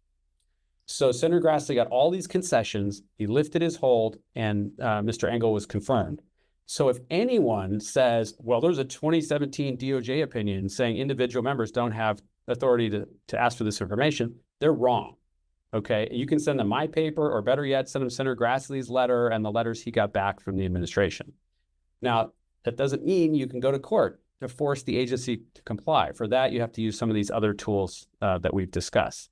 So Senator Grassley got all these concessions. He lifted his hold, and Mr. Engel was confirmed. So if anyone says, well, there's a 2017 DOJ opinion saying individual members don't have authority to ask for this information, they're wrong. Okay, you can send them my paper, or better yet, send them Senator Grassley's letter and the letters he got back from the administration. Now, that doesn't mean you can go to court to force the agency to comply. For that, you have to use some of these other tools that we've discussed.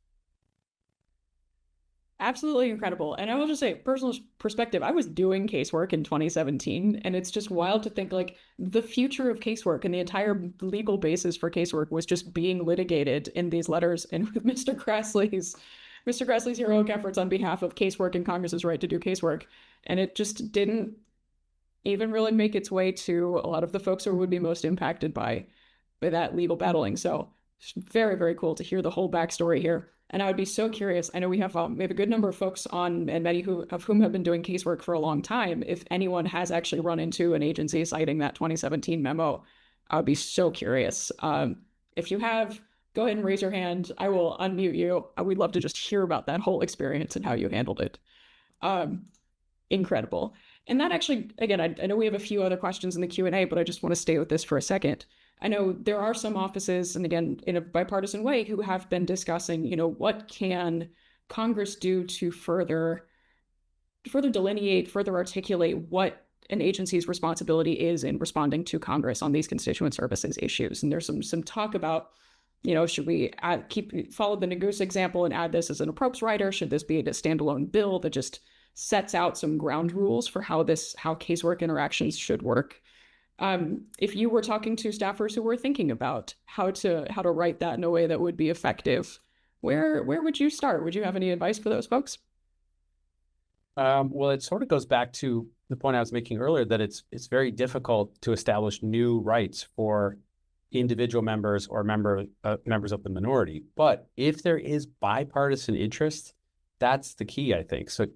Absolutely incredible. And I will just say, personal perspective, I was doing casework in 2017, and it's just wild to think like the future of casework and the entire legal basis for casework was just being litigated in these letters. And with Mr. Grassley's heroic efforts on behalf of casework and Congress's right to do casework. And it just didn't even really make its way to a lot of the folks who would be most impacted by that legal battling. So it's very, very cool to hear the whole backstory here. And I would be so curious. I know we have a good number of folks on, and many of whom have been doing casework for a long time. If anyone has actually run into an agency citing that 2017 memo, I would be so curious. If you have, go ahead and raise your hand. I will unmute you. We'd love to just hear about that whole experience and how you handled it. Incredible. And that actually, again, I know we have a few other questions in the Q&A, but I just want to stay with this for a second. I know there are some offices, and again, in a bipartisan way, who have been discussing, what can Congress do to further delineate, further articulate what an agency's responsibility is in responding to Congress on these constituent services issues. And there's some talk about, should we follow the Nagus example and add this as an appropriate rider? Should this be a standalone bill that just sets out some ground rules for how casework interactions should work? If you were talking to staffers who were thinking about how to write that in a way that would be effective, where would you start? Would you have any advice for those folks? Well, it sort of goes back to the point I was making earlier, that it's very difficult to establish new rights for individual members or members of the minority. But if there is bipartisan interest, that's the key, I think. So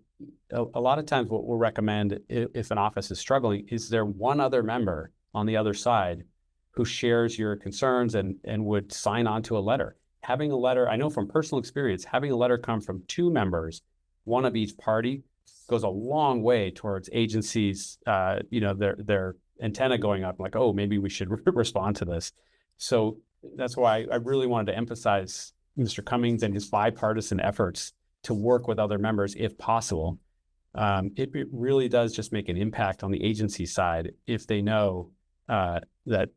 a lot of times what we'll recommend if an office is struggling is there one other member on the other side who shares your concerns and would sign on to a letter. Having a letter, I know from personal experience, having a letter come from two members, one of each party, goes a long way towards agencies, their antenna going up, like, oh, maybe we should respond to this. So that's why I really wanted to emphasize Mr. Cummings and his bipartisan efforts to work with other members if possible. It really does just make an impact on the agency side if they know that,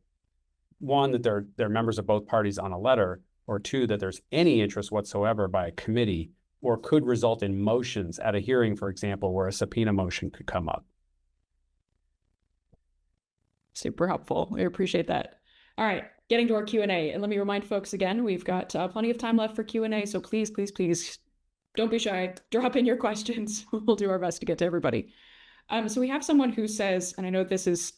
one, that they're members of both parties on a letter, or two, that there's any interest whatsoever by a committee, or could result in motions at a hearing, for example, where a subpoena motion could come up. Super helpful. I appreciate that. All right, getting to our Q&A. And let me remind folks again, we've got plenty of time left for Q&A, so please, please, please, don't be shy. Drop in your questions. We'll do our best to get to everybody. So we have someone who says, and I know this has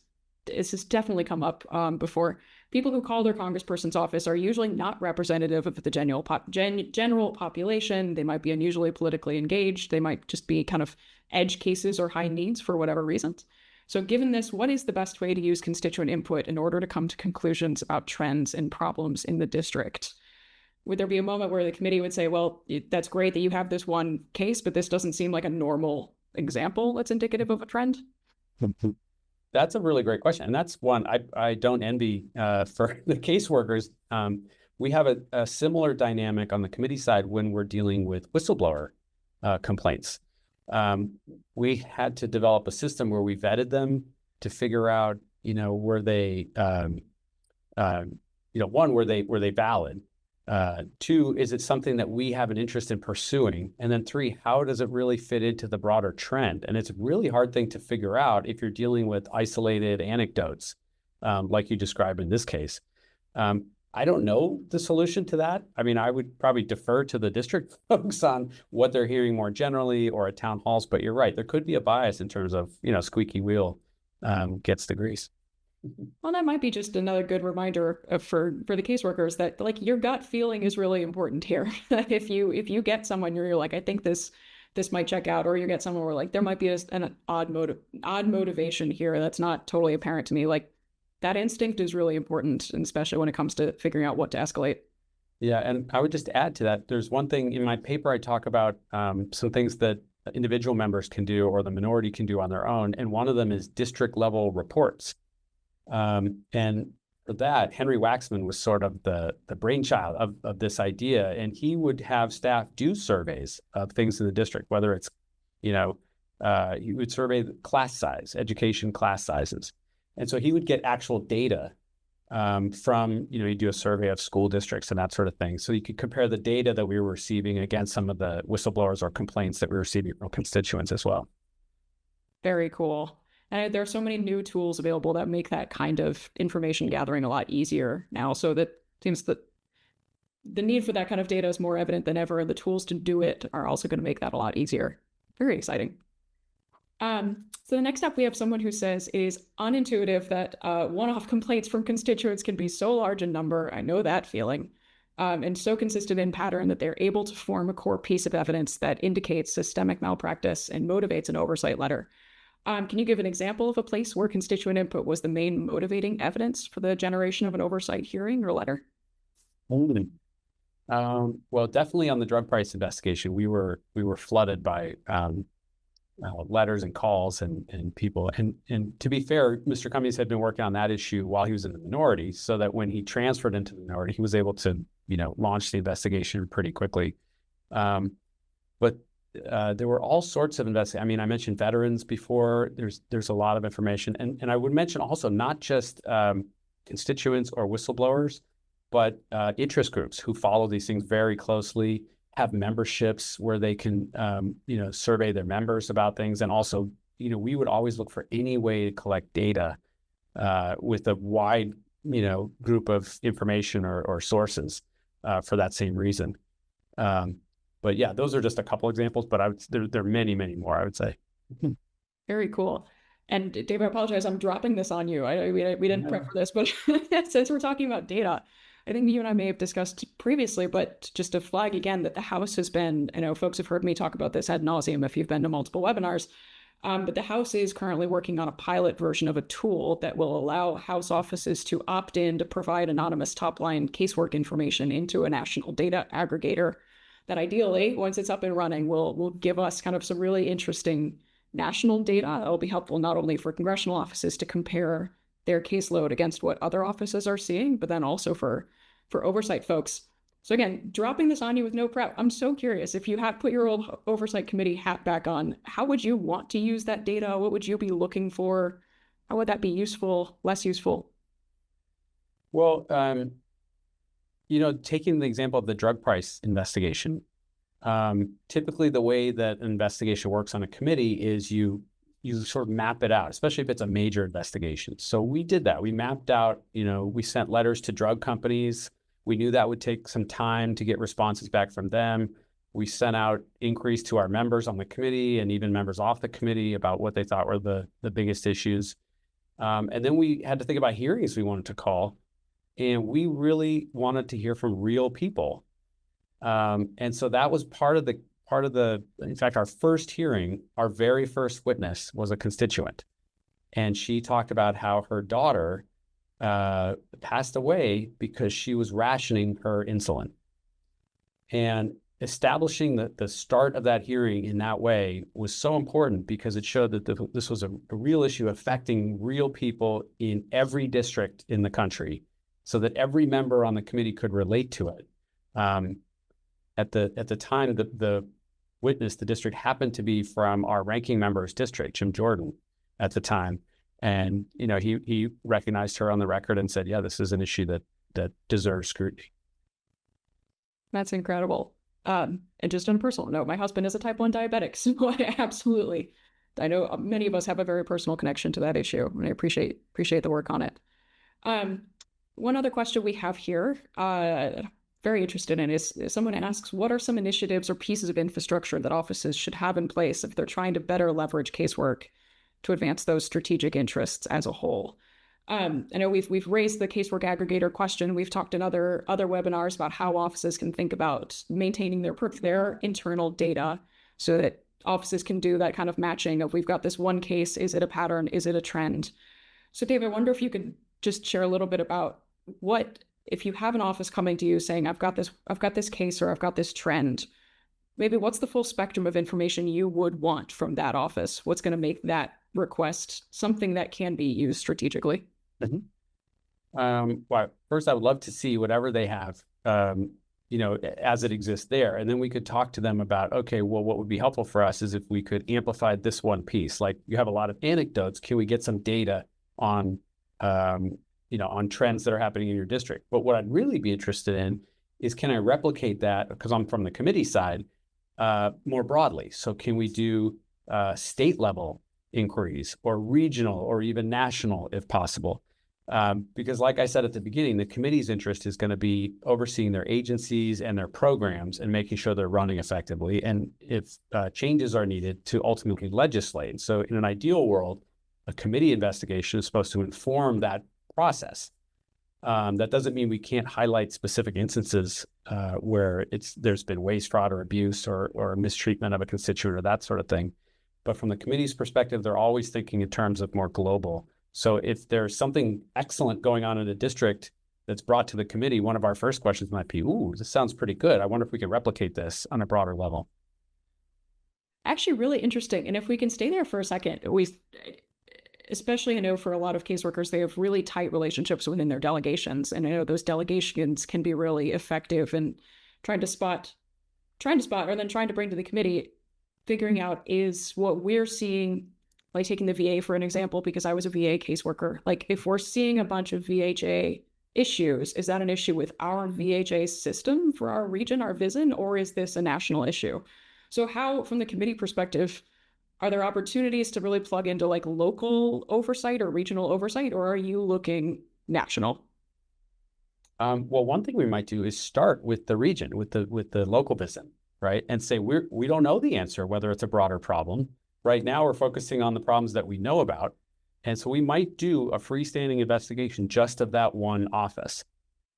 definitely come up before, people who call their congressperson's office are usually not representative of the general population. They might be unusually politically engaged. They might just be kind of edge cases or high needs for whatever reasons. So given this, what is the best way to use constituent input in order to come to conclusions about trends and problems in the district? Would there be a moment where the committee would say, well, that's great that you have this one case, but this doesn't seem like a normal example that's indicative of a trend? That's a really great question. And that's one I don't envy for the caseworkers. We have a similar dynamic on the committee side when we're dealing with whistleblower complaints. We had to develop a system where we vetted them to figure out, were they, one, were they valid? Two, is it something that we have an interest in pursuing? And then three, how does it really fit into the broader trend? And it's a really hard thing to figure out if you're dealing with isolated anecdotes, like you described in this case. I don't know the solution to that. I mean, I would probably defer to the district folks on what they're hearing more generally, or at town halls, but you're right. There could be a bias in terms of, squeaky wheel gets the grease. Well, that might be just another good reminder for the caseworkers that, like, your gut feeling is really important here. if you get someone you're like, I think this might check out, or you get someone where like there might be an odd motivation here that's not totally apparent to me, like that instinct is really important, and especially when it comes to figuring out what to escalate. Yeah, and I would just add to that, there's one thing in my paper I talk about some things that individual members can do or the minority can do on their own. And one of them is district level reports. And for that, Henry Waxman was sort of the brainchild of this idea. And he would have staff do surveys of things in the district, whether it's, he would survey the class size, education class sizes. And so he would get actual data from, you do a survey of school districts and that sort of thing. So you could compare the data that we were receiving against some of the whistleblowers or complaints that we were receiving from constituents as well. Very cool. And there are so many new tools available that make that kind of information gathering a lot easier now. So that seems that the need for that kind of data is more evident than ever. And the tools to do it are also going to make that a lot easier. Very exciting. So the next up, we have someone who says it is unintuitive that one-off complaints from constituents can be so large in number. I know that feeling. And so consistent in pattern that they're able to form a core piece of evidence that indicates systemic malpractice and motivates an oversight letter. Can you give an example of a place where constituent input was the main motivating evidence for the generation of an oversight hearing or letter? Well, definitely on the drug price investigation, we were flooded by letters and calls and people. And to be fair, Mr. Cummings had been working on that issue while he was in the minority, so that when he transferred into the minority, he was able to, launch the investigation pretty quickly. But there were all sorts of investigations. I mean, I mentioned veterans before. There's a lot of information. And I would mention also not just constituents or whistleblowers, but interest groups who follow these things very closely, have memberships where they can, survey their members about things. And also, we would always look for any way to collect data with a wide, group of information or sources for that same reason. But yeah, those are just a couple examples, but there are many, many more, I would say. Very cool. And Dave, I apologize, I'm dropping this on you. We didn't prep for this, but since we're talking about data, I think you and I may have discussed previously, but just to flag again that the House has been, I know folks have heard me talk about this ad nauseum if you've been to multiple webinars, but the House is currently working on a pilot version of a tool that will allow House offices to opt in to provide anonymous top-line casework information into a national data aggregator that ideally, once it's up and running, will give us kind of some really interesting national data. It'll be helpful not only for congressional offices to compare their caseload against what other offices are seeing, but then also for oversight folks. So again, dropping this on you with no prep, I'm so curious, if you have put your old oversight committee hat back on, how would you want to use that data? What would you be looking for? How would that be useful, less useful? Well, taking the example of the drug price investigation, typically the way that an investigation works on a committee is you sort of map it out, especially if it's a major investigation. So we did that. We mapped out, we sent letters to drug companies. We knew that would take some time to get responses back from them. We sent out inquiries to our members on the committee and even members off the committee about what they thought were the biggest issues. And then we had to think about hearings we wanted to call. And we really wanted to hear from real people. And so that was part of the, in fact, our first hearing, our very first witness was a constituent. And she talked about how her daughter passed away because she was rationing her insulin. And establishing the start of that hearing in that way was so important because it showed that this was a real issue affecting real people in every district in the country, so that every member on the committee could relate to it. At the time, the witness, the district happened to be from our ranking member's district, Jim Jordan, at the time. And, he recognized her on the record and said, yeah, this is an issue that deserves scrutiny. That's incredible. And just on a personal note, my husband is a type 1 diabetic, so absolutely. I know many of us have a very personal connection to that issue, and I appreciate the work on it. One other question we have here, very interested in, is someone asks, what are some initiatives or pieces of infrastructure that offices should have in place if they're trying to better leverage casework to advance those strategic interests as a whole? I know we've raised the casework aggregator question. We've talked in other webinars about how offices can think about maintaining their internal data so that offices can do that kind of matching of, we've got this one case, is it a pattern, is it a trend? So Dave, I wonder if you could just share a little bit about what if you have an office coming to you saying, I've got this case, or I've got this trend, maybe what's the full spectrum of information you would want from that office? What's going to make that request something that can be used strategically? Well, first, I would love to see whatever they have, as it exists there. And then we could talk to them about, okay, well, what would be helpful for us is if we could amplify this one piece. Like, you have a lot of anecdotes. Can we get some data on, on trends that are happening in your district? But what I'd really be interested in is, can I replicate that, because I'm from the committee side, more broadly? So can we do state level inquiries, or regional, or even national if possible? Because like I said at the beginning, the committee's interest is going to be overseeing their agencies and their programs and making sure they're running effectively. And if changes are needed, to ultimately legislate. So in an ideal world, a committee investigation is supposed to inform that process. That doesn't mean we can't highlight specific instances where there's been waste, fraud, or abuse, or mistreatment of a constituent, or that sort of thing. But from the committee's perspective, they're always thinking in terms of more global. So if there's something excellent going on in a district that's brought to the committee, one of our first questions might be, ooh, this sounds pretty good. I wonder if we could replicate this on a broader level. Actually, really interesting. And if we can stay there for a second, especially I know for a lot of caseworkers, they have really tight relationships within their delegations. And I know those delegations can be really effective in trying to bring to the committee, figuring out, is what we're seeing, like taking the VA for an example, because I was a VA caseworker. Like, if we're seeing a bunch of VHA issues, is that an issue with our VHA system for our region, our VISN, or is this a national issue? So how, from the committee perspective, are there opportunities to really plug into like local oversight or regional oversight, or are you looking national? Well, one thing we might do is start with the region, with the local VISN, right? And say, we don't know the answer, whether it's a broader problem. Right now, we're focusing on the problems that we know about. And so we might do a freestanding investigation just of that one office.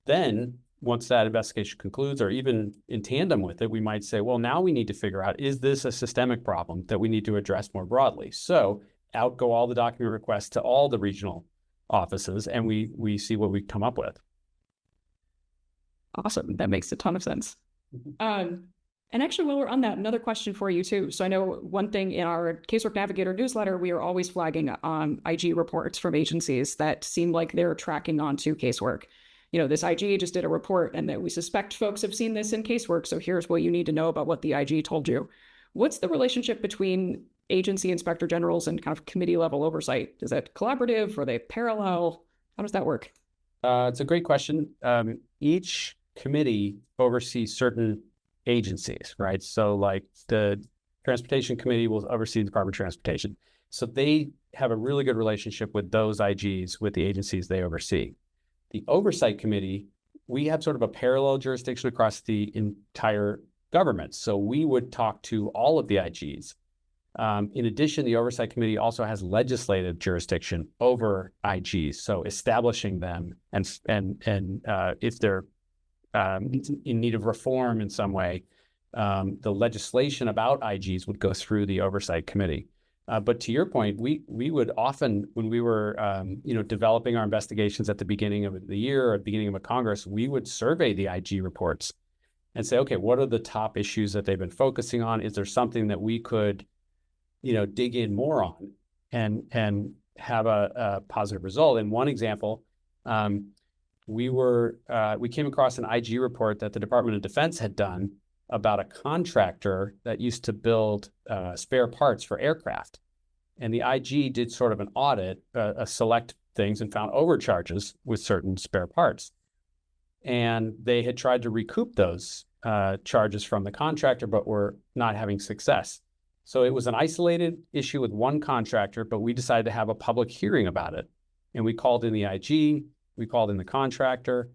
Then, once that investigation concludes, or even in tandem with it, we might say, well, now we need to figure out, is this a systemic problem that we need to address more broadly? So out go all the document requests to all the regional offices, and we see what we come up with. Awesome. That makes a ton of sense. And actually, while we're on that, another question for you too. So I know one thing in our Casework Navigator newsletter, we are always flagging IG reports from agencies that seem like they're tracking onto casework. This IG just did a report, and that we suspect folks have seen this in casework. So here's what you need to know about what the IG told you. What's the relationship between agency inspector generals and kind of committee level oversight? Is it collaborative? Are they parallel? How does that work? It's a great question. Each committee oversees certain agencies, right? So like the Transportation Committee will oversee the Department of Transportation. So they have a really good relationship with those IGs, with the agencies they oversee. The Oversight Committee, we have sort of a parallel jurisdiction across the entire government. So we would talk to all of the IGs. In addition, the Oversight Committee also has legislative jurisdiction over IGs. So establishing them, and if they're in need of reform in some way, the legislation about IGs would go through the Oversight Committee. But to your point, we would often, when we were developing our investigations at the beginning of the year or at the beginning of a Congress, we would survey the IG reports and say, okay, what are the top issues that they've been focusing on? Is there something that we could dig in more on and have a positive result? And one example, we came across an IG report that the Department of Defense had done about a contractor that used to build spare parts for aircraft. And the IG did sort of an audit, select things, and found overcharges with certain spare parts. And they had tried to recoup those charges from the contractor, but were not having success. So it was an isolated issue with one contractor, but we decided to have a public hearing about it. And we called in the IG, we called in the contractor,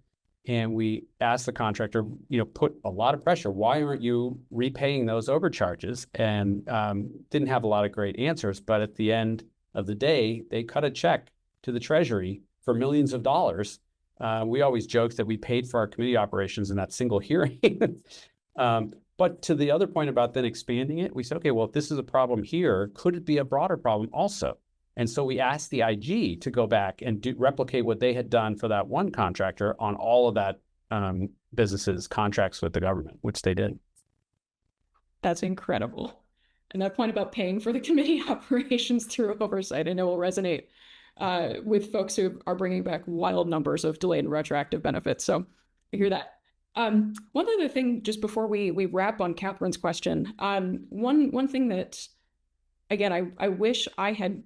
and we asked the contractor, put a lot of pressure. Why aren't you repaying those overcharges? And didn't have a lot of great answers. But at the end of the day, they cut a check to the Treasury for millions of dollars. We always joke that we paid for our committee operations in that single hearing. But to the other point about then expanding it, we said, okay, well, if this is a problem here, could it be a broader problem also? And so we asked the IG to go back and replicate what they had done for that one contractor on all of that businesses' contracts with the government, which they did. That's incredible. And that point about paying for the committee operations through oversight, I know will resonate with folks who are bringing back wild numbers of delayed and retroactive benefits. So I hear that. One other thing, just before we wrap on Catherine's question, one thing that, again, I wish I had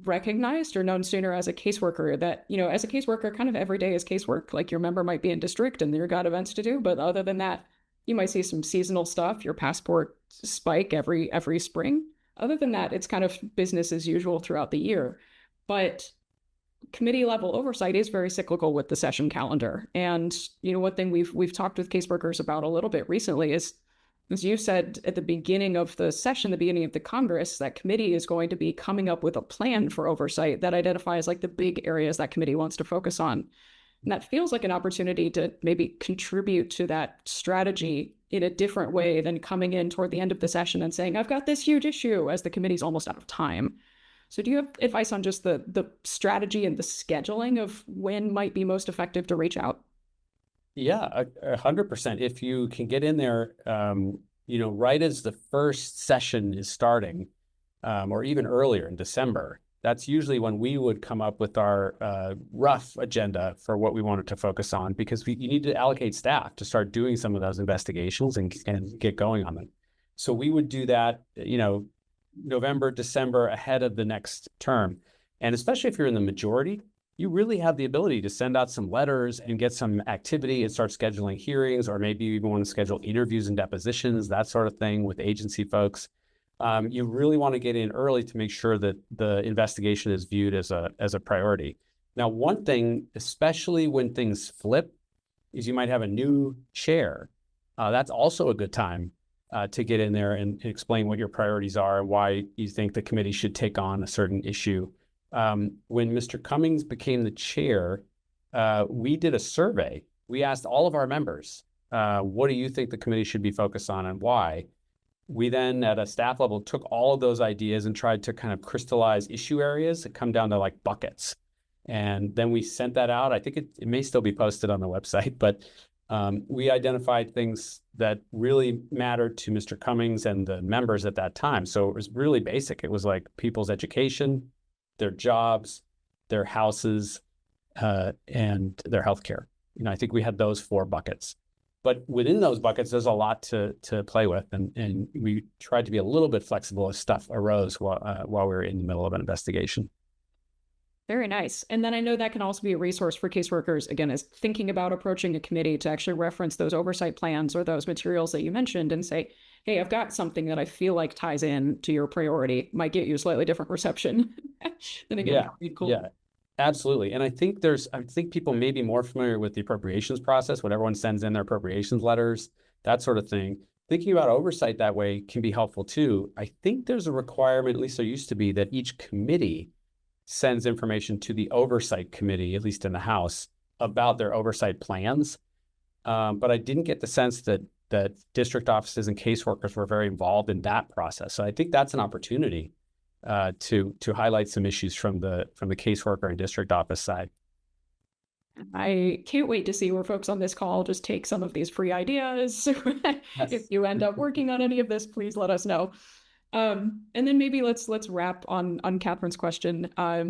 recognized or known sooner as a caseworker, that, as a caseworker, kind of every day is casework. Like, your member might be in district and you've got events to do, but other than that, you might see some seasonal stuff, your passport spike every spring. Other than that, it's kind of business as usual throughout the year. But committee level oversight is very cyclical with the session calendar. And, one thing we've talked with caseworkers about a little bit recently is, as you said at the beginning of the session, the beginning of the Congress, that committee is going to be coming up with a plan for oversight that identifies like the big areas that committee wants to focus on. And that feels like an opportunity to maybe contribute to that strategy in a different way than coming in toward the end of the session and saying, I've got this huge issue, as the committee's almost out of time. So do you have advice on just the strategy and the scheduling of when might be most effective to reach out? Yeah, 100%. If you can get in there, right as the first session is starting, or even earlier in December, that's usually when we would come up with our rough agenda for what we wanted to focus on, because you need to allocate staff to start doing some of those investigations and get going on them. So we would do that, November, December, ahead of the next term. And especially if you're in the majority, you really have the ability to send out some letters and get some activity and start scheduling hearings, or maybe you even want to schedule interviews and depositions, that sort of thing with agency folks. You really want to get in early to make sure that the investigation is viewed as a priority. Now, one thing, especially when things flip, is you might have a new chair. That's also a good time to get in there and explain what your priorities are and why you think the committee should take on a certain issue. When Mr. Cummings became the chair, we did a survey. We asked all of our members, what do you think the committee should be focused on and why? We then, at a staff level, took all of those ideas and tried to kind of crystallize issue areas that come down to like buckets. And then we sent that out. I think it may still be posted on the website, but we identified things that really mattered to Mr. Cummings and the members at that time. So it was really basic. It was like people's education, their jobs, their houses, and their healthcare. I think we had those 4 buckets. But within those buckets, there's a lot to play with, and we tried to be a little bit flexible as stuff arose while we were in the middle of an investigation. Very nice. And then I know that can also be a resource for caseworkers, again, as thinking about approaching a committee, to actually reference those oversight plans or those materials that you mentioned and say, hey, I've got something that I feel like ties in to your priority, might get you a slightly different reception. Then again, cool. Yeah, absolutely. And I think people may be more familiar with the appropriations process when everyone sends in their appropriations letters, that sort of thing. Thinking about oversight that way can be helpful too. I think there's a requirement, at least there used to be, that each committee sends information to the oversight committee, at least in the House, about their oversight plans. But I didn't get the sense that district offices and caseworkers were very involved in that process. So I think that's an opportunity to highlight some issues from the caseworker and district office side. I can't wait to see where folks on this call just take some of these free ideas. Yes. If you end up working on any of this, please let us know. And then maybe let's wrap on Catherine's question. I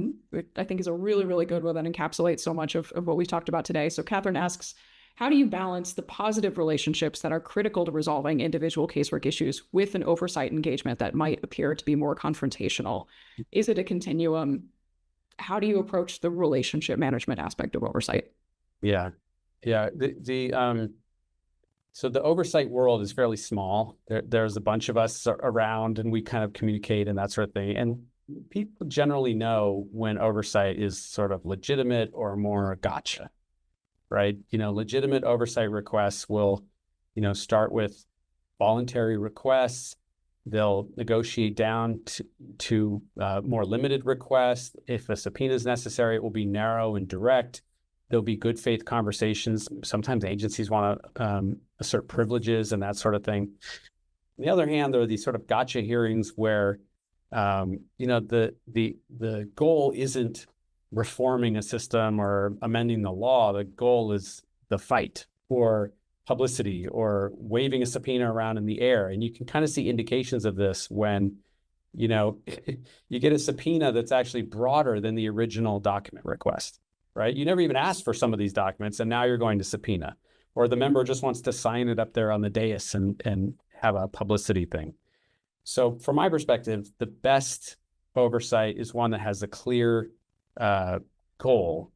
think is a really, really good one that encapsulates so much of what we talked about today. So Catherine asks, how do you balance the positive relationships that are critical to resolving individual casework issues with an oversight engagement that might appear to be more confrontational? Is it a continuum? How do you approach the relationship management aspect of oversight? Yeah. So the oversight world is fairly small. There's a bunch of us around and we kind of communicate and that sort of thing. And people generally know when oversight is sort of legitimate or more gotcha, right? Legitimate oversight requests will, start with voluntary requests. They'll negotiate down to more limited requests. If a subpoena is necessary, it will be narrow and direct. There'll be good faith conversations. Sometimes agencies want to assert privileges and that sort of thing. On the other hand, there are these sort of gotcha hearings where The goal isn't reforming a system or amending the law. The goal is the fight or publicity or waving a subpoena around in the air. And you can kind of see indications of this when, you get a subpoena that's actually broader than the original document request, right? You never even asked for some of these documents, and now you're going to subpoena, or the member just wants to sign it up there on the dais and have a publicity thing. So from my perspective, the best oversight is one that has a clear goal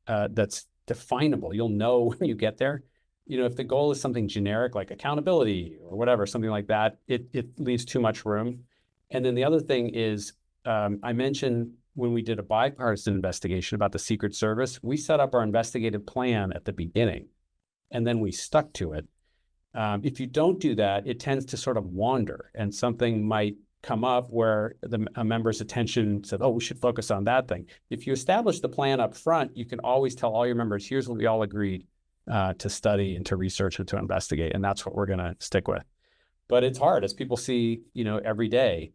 that's definable. You'll know when you get there. If the goal is something generic like accountability or whatever, something like that, it leaves too much room. And then the other thing is, I mentioned when we did a bipartisan investigation about the Secret Service, we set up our investigative plan at the beginning, and then we stuck to it. If you don't do that, it tends to sort of wander, and something might come up where a member's attention said, oh, we should focus on that thing. If you establish the plan up front, you can always tell all your members, here's what we all agreed to study and to research and to investigate, and that's what we're going to stick with. But it's hard, as people see, every day.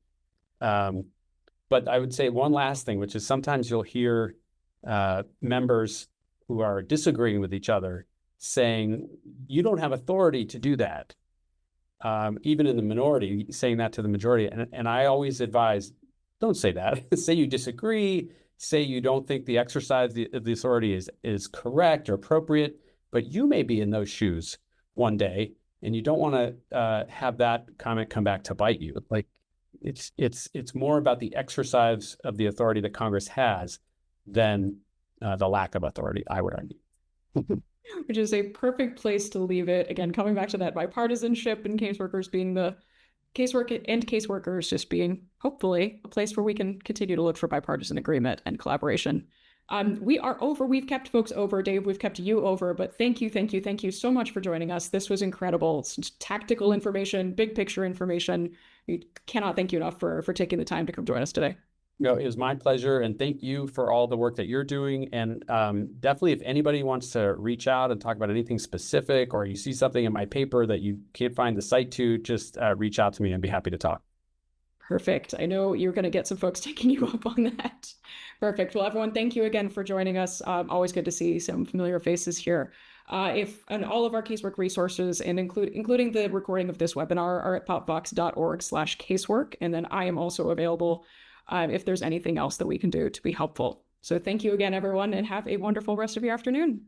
But I would say one last thing, which is sometimes you'll hear members who are disagreeing with each other saying, you don't have authority to do that. Even in the minority, saying that to the majority. And I always advise, don't say that. Say you disagree, say you don't think the exercise of the authority is correct or appropriate, but you may be in those shoes one day, and you don't want to have that comment come back to bite you. Like, it's more about the exercise of the authority that Congress has than the lack of authority, I would argue. Which is a perfect place to leave it. Again, coming back to that bipartisanship and caseworkers being the casework and caseworkers just being hopefully a place where we can continue to look for bipartisan agreement and collaboration. We are over. We've kept folks over. Dave, we've kept you over, but thank you so much for joining us. This was incredible. It's tactical information, big picture information. We cannot thank you enough for taking the time to come join us today. No, it was my pleasure, and thank you for all the work that you're doing. And definitely, if anybody wants to reach out and talk about anything specific, or you see something in my paper that you can't find the site to, just reach out to me and be happy to talk. Perfect. I know you're going to get some folks taking you up on that. Perfect. Well, everyone, thank you again for joining us. Always good to see some familiar faces here. And all of our casework resources, and including the recording of this webinar, are at popvox.org/casework. And then I am also available if there's anything else that we can do to be helpful. So thank you again, everyone, and have a wonderful rest of your afternoon.